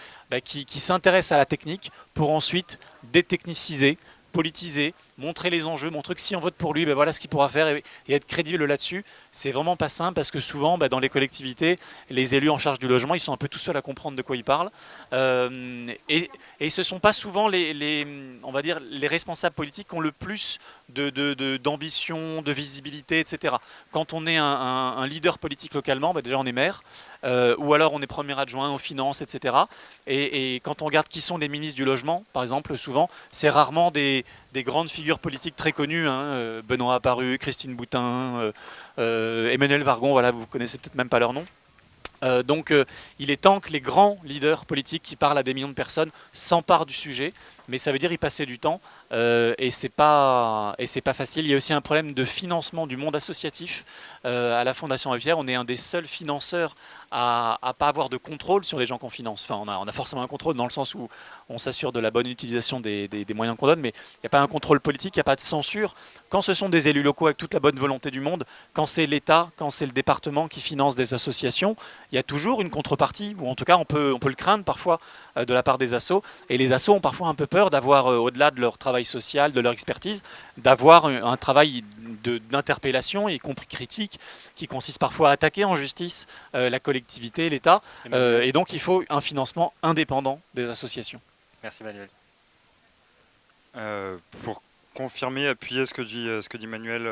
qui s'intéressent à la technique pour ensuite détechniciser, politiser, montrer les enjeux, montrer que si on vote pour lui, voilà ce qu'il pourra faire et être crédible là-dessus. C'est vraiment pas simple parce que souvent, dans les collectivités, les élus en charge du logement, ils sont un peu tout seuls à comprendre de quoi ils parlent. Et ce ne sont pas souvent on va dire, les responsables politiques qui ont le plus d'ambition, de visibilité, etc. Quand on est un leader politique localement, déjà on est maire, ou alors on est premier adjoint aux finances, etc. Et quand on regarde qui sont les ministres du logement, par exemple, souvent, c'est rarement des grandes figures politiques très connues, Benoît Apparu, Christine Boutin, Emmanuel Vargon, voilà, vous connaissez peut-être même pas leur nom. Donc il est temps que les grands leaders politiques qui parlent à des millions de personnes s'emparent du sujet, mais ça veut dire y passer du temps et c'est pas facile. Il y a aussi un problème de financement du monde associatif. À la Fondation Abbé Pierre, on est un des seuls financeurs à pas avoir de contrôle sur les gens qu'on finance. Enfin, on a forcément un contrôle dans le sens où on s'assure de la bonne utilisation des moyens qu'on donne, mais il n'y a pas un contrôle politique, il n'y a pas de censure. Quand ce sont des élus locaux avec toute la bonne volonté du monde, quand c'est l'État, quand c'est le département qui finance des associations, il y a toujours une contrepartie, ou en tout cas on peut le craindre parfois de la part des assos. Et les assos ont parfois un peu peur d'avoir, au-delà de leur travail social, de leur expertise, d'avoir un travail d'interpellation, y compris critique, qui consiste parfois à attaquer en justice la collectivité, l'État. Et donc il faut un financement indépendant des associations. Merci Manuel. Pour confirmer, appuyer ce que dit Manuel,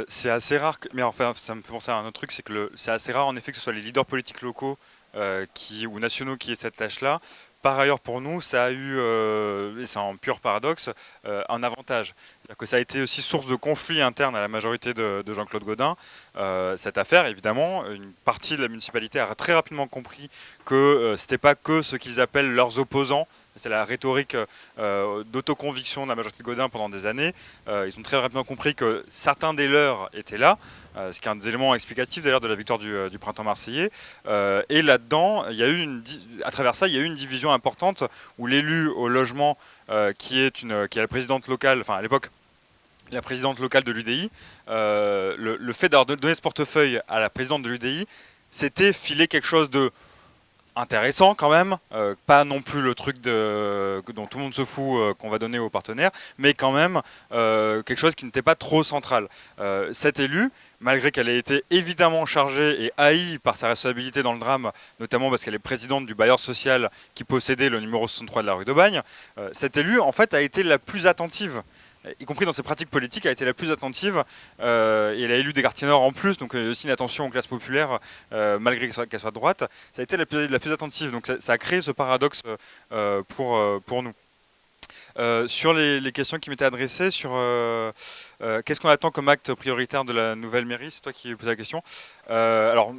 c'est assez rare, mais enfin ça me fait penser à un autre truc, c'est que c'est assez rare en effet que ce soit les leaders politiques locaux ou nationaux qui aient cette tâche-là. Par ailleurs, pour nous, ça a eu, et c'est un pur paradoxe, un avantage. C'est-à-dire que ça a été aussi source de conflits internes à la majorité de Jean-Claude Gaudin. Cette affaire, évidemment, une partie de la municipalité a très rapidement compris que ce n'était pas que ce qu'ils appellent leurs opposants. C'est la rhétorique d'autoconviction de la majorité de Gaudin pendant des années. Ils ont très rapidement compris que certains des leurs étaient là, ce qui est un des éléments explicatifs d'ailleurs de la victoire du printemps marseillais. Et là-dedans, à travers ça, il y a eu une division importante où l'élu au logement, qui est la présidente locale, enfin à l'époque, la présidente locale de l'UDI, le fait d'avoir donné ce portefeuille à la présidente de l'UDI, c'était filer quelque chose de intéressant quand même, pas non plus le truc dont tout le monde se fout qu'on va donner aux partenaires, mais quand même quelque chose qui n'était pas trop central. Cette élue, malgré qu'elle ait été évidemment chargée et haïe par sa responsabilité dans le drame, notamment parce qu'elle est présidente du bailleur social qui possédait le numéro 63 de la rue d'Aubagne, cette élue en fait a été la plus attentive, y compris dans ses pratiques politiques, a été la plus attentive, et elle a élu des quartiers nord en plus, donc aussi une attention aux classes populaires, malgré qu'elle soit de droite, ça a été la plus attentive, donc ça a créé ce paradoxe pour nous. Sur les questions qui m'étaient adressées, sur qu'est-ce qu'on attend comme acte prioritaire de la nouvelle mairie, c'est toi qui posais la question. Alors,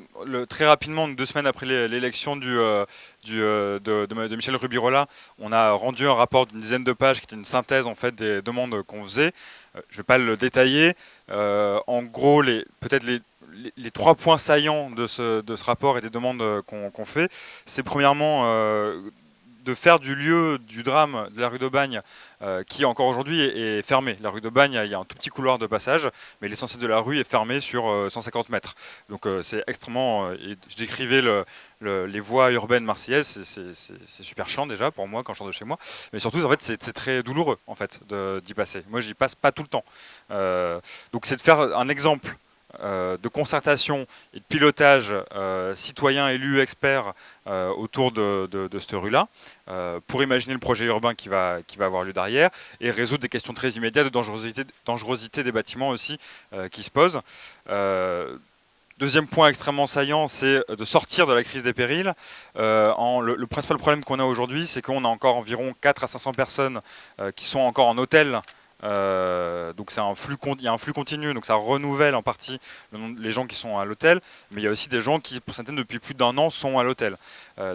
très rapidement, 2 semaines après l'élection de Michel Rubirola, on a rendu un rapport d'10 dizaine de pages qui était une synthèse en fait des demandes qu'on faisait. Je ne vais pas le détailler. En gros, peut-être les 3 points saillants de ce rapport et des demandes qu'on fait, c'est premièrement de faire du lieu du drame de la rue d'Aubagne, qui encore aujourd'hui est fermé. La rue d'Aubagne, il y a un tout petit couloir de passage, mais l'essentiel de la rue est fermé sur 150 mètres. Donc c'est extrêmement... je décrivais les voies urbaines marseillaises, c'est super chiant déjà pour moi quand je sors de chez moi, mais surtout en fait c'est très douloureux en fait d'y passer. Moi j'y passe pas tout le temps. Donc c'est de faire un exemple de concertation et de pilotage citoyen, élus, experts autour de cette rue-là, pour imaginer le projet urbain qui va avoir lieu derrière et résoudre des questions très immédiates de dangerosité des bâtiments aussi qui se posent. Deuxième point extrêmement saillant, c'est de sortir de la crise des périls. Le principal problème qu'on a aujourd'hui, c'est qu'on a encore environ 400 à 500 personnes qui sont encore en hôtel. Donc il y a un flux continu, donc ça renouvelle en partie les gens qui sont à l'hôtel, mais il y a aussi des gens qui, pour certaines, depuis plus d'1 an, sont à l'hôtel.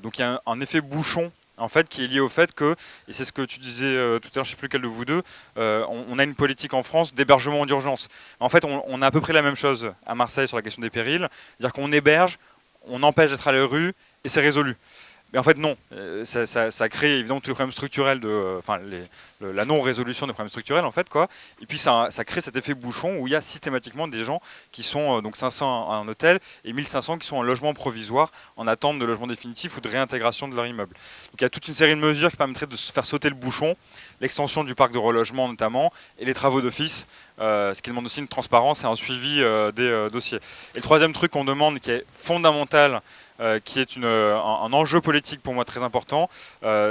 Donc il y a un effet bouchon en fait, qui est lié au fait que, et c'est ce que tu disais tout à l'heure, je ne sais plus lequel de vous deux, on a une politique en France d'hébergement d'urgence. En fait, on a à peu près la même chose à Marseille sur la question des périls, c'est-à-dire qu'on héberge, on empêche d'être à la rue, et c'est résolu. Mais en fait, non. Ça crée évidemment tous les problèmes structurels, la non-résolution des problèmes structurels, en fait, quoi. Et puis ça crée cet effet bouchon où il y a systématiquement des gens qui sont donc 500 à un hôtel et 1500 qui sont en logement provisoire en attente de logement définitif ou de réintégration de leur immeuble. Donc il y a toute une série de mesures qui permettraient de faire sauter le bouchon, l'extension du parc de relogement notamment, et les travaux d'office, ce qui demande aussi une transparence et un suivi des dossiers. Et le troisième truc qu'on demande, qui est fondamental, qui est un enjeu politique pour moi très important,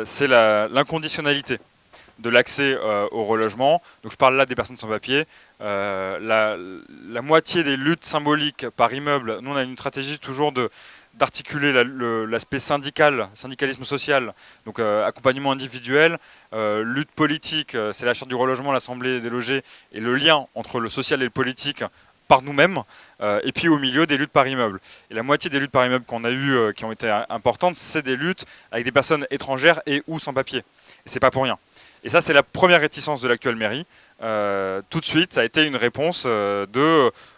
c'est l'inconditionnalité de l'accès au relogement. Donc je parle là des personnes sans papier. La moitié des luttes symboliques par immeuble, nous on a une stratégie toujours d'articuler l'aspect syndicalisme social, donc accompagnement individuel, lutte politique, c'est la charte du relogement, l'Assemblée des logés, et le lien entre le social et le politique par nous-mêmes, et puis au milieu des luttes par immeuble. Et la moitié des luttes par immeuble qu'on a eues, qui ont été importantes, c'est des luttes avec des personnes étrangères et ou sans papier. Et c'est pas pour rien. Et ça, c'est la première réticence de l'actuelle mairie. Tout de suite, ça a été une réponse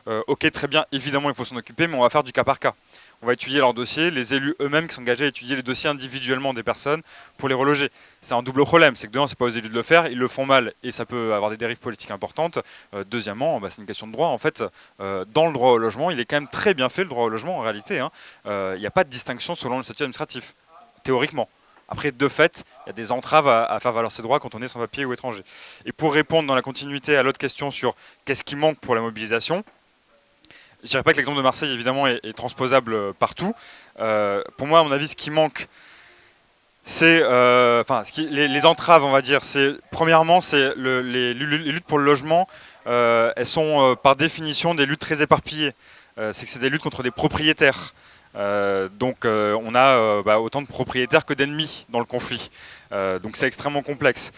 ok, très bien, évidemment, il faut s'en occuper, mais on va faire du cas par cas. On va étudier leurs dossiers, les élus eux-mêmes qui sont engagés à étudier les dossiers individuellement des personnes pour les reloger. C'est un double problème, c'est que d'un, c'est pas aux élus de le faire, ils le font mal et ça peut avoir des dérives politiques importantes. Deuxièmement, c'est une question de droit. En fait, dans le droit au logement, il est quand même très bien fait le droit au logement en réalité. Il n'y a pas de distinction selon le statut administratif, théoriquement. Après, de fait, il y a des entraves à faire valoir ses droits quand on est sans papier ou étranger. Et pour répondre dans la continuité à l'autre question sur qu'est-ce qui manque pour la mobilisation, je ne dirais pas que l'exemple de Marseille, évidemment, est transposable partout. Pour moi, à mon avis, ce qui manque, c'est... les entraves, on va dire, premièrement, c'est les luttes pour le logement, elles sont par définition des luttes très éparpillées. C'est des luttes contre des propriétaires. Donc on a autant de propriétaires que d'ennemis dans le conflit. Donc c'est extrêmement complexe.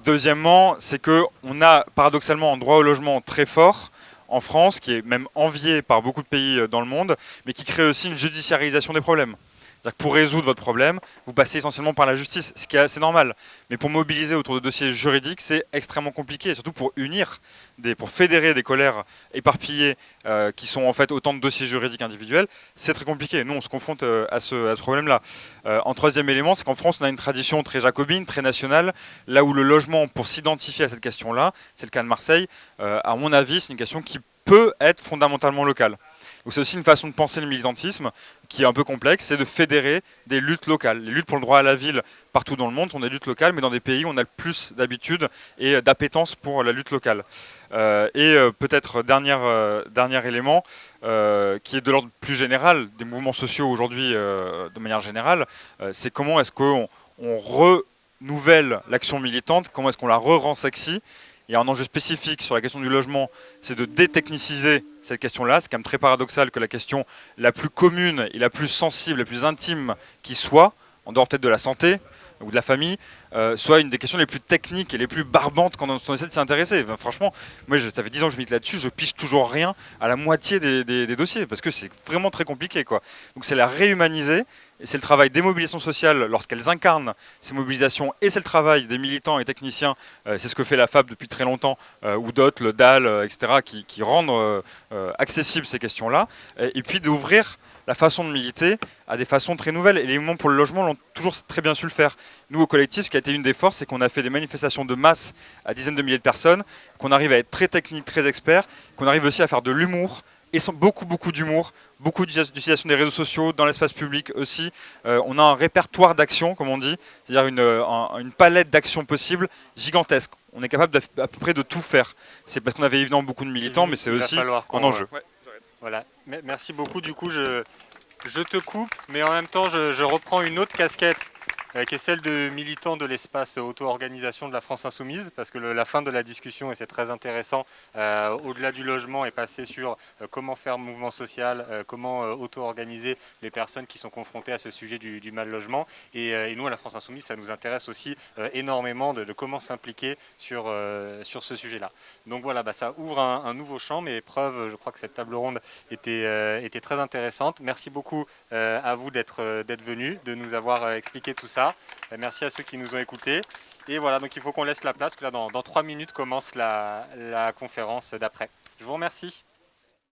Deuxièmement, c'est qu'on a paradoxalement un droit au logement très fort en France, qui est même envié par beaucoup de pays dans le monde, mais qui crée aussi une judiciarisation des problèmes. C'est-à-dire que pour résoudre votre problème, vous passez essentiellement par la justice, ce qui est assez normal. Mais pour mobiliser autour de dossiers juridiques, c'est extrêmement compliqué, et surtout pour pour fédérer des colères éparpillées qui sont en fait autant de dossiers juridiques individuels, c'est très compliqué. Nous, on se confronte à ce problème-là. En troisième élément, c'est qu'en France, on a une tradition très jacobine, très nationale, là où le logement, pour s'identifier à cette question-là, c'est le cas de Marseille, à mon avis, c'est une question qui peut être fondamentalement locale. Donc c'est aussi une façon de penser le militantisme qui est un peu complexe, c'est de fédérer des luttes locales. Les luttes pour le droit à la ville partout dans le monde sont des luttes locales, mais dans des pays où on a le plus d'habitude et d'appétence pour la lutte locale. Peut-être dernier élément, qui est de l'ordre plus général des mouvements sociaux aujourd'hui de manière générale, c'est comment est-ce qu'on renouvelle l'action militante, comment est-ce qu'on la rend sexy. Il y a un enjeu spécifique sur la question du logement, c'est de détechniciser cette question-là. C'est quand même très paradoxal que la question la plus commune et la plus sensible, la plus intime qui soit, en dehors peut-être de la santé ou de la famille, soit une des questions les plus techniques et les plus barbantes quand on essaie de s'y intéresser. Enfin, franchement, moi ça fait 10 ans que je milite là-dessus, je piche toujours rien à la moitié des dossiers, parce que c'est vraiment très compliqué, quoi. Donc c'est la réhumaniser, Et c'est le travail des mobilisations sociales lorsqu'elles incarnent ces mobilisations, et c'est le travail des militants et techniciens, c'est ce que fait la FAB depuis très longtemps, ou d'autres, le DAL, etc., qui rendent accessibles ces questions-là, et puis d'ouvrir la façon de militer à des façons très nouvelles. Et les mouvements pour le logement l'ont toujours très bien su le faire. Nous, au collectif, ce qui a été une des forces, c'est qu'on a fait des manifestations de masse à dizaines de milliers de personnes, qu'on arrive à être très technique, très expert, qu'on arrive aussi à faire de l'humour, et beaucoup d'humour, beaucoup d'utilisation des réseaux sociaux, dans l'espace public aussi. On a un répertoire d'actions, comme on dit, c'est-à-dire une palette d'actions possibles gigantesque. On est capable à peu près de tout faire. C'est parce qu'on avait évidemment beaucoup de militants, mais c'est aussi un enjeu. Voilà, merci beaucoup. Du coup, je te coupe, mais en même temps, je reprends une autre casquette qui est celle de militant de l'espace auto-organisation de la France Insoumise, parce que la fin de la discussion, et c'est très intéressant, au-delà du logement, est passée sur comment faire mouvement social, comment auto-organiser les personnes qui sont confrontées à ce sujet du mal logement. Et nous, à la France Insoumise, ça nous intéresse aussi énormément de comment s'impliquer sur ce sujet-là. Donc voilà, ça ouvre un nouveau champ, mais preuve, je crois que cette table ronde était très intéressante. Merci beaucoup à vous d'être venus, de nous avoir expliqué tout ça. Merci à ceux qui nous ont écoutés. Et voilà, donc il faut qu'on laisse la place, que là, dans 3 minutes commence la conférence d'après. Je vous remercie.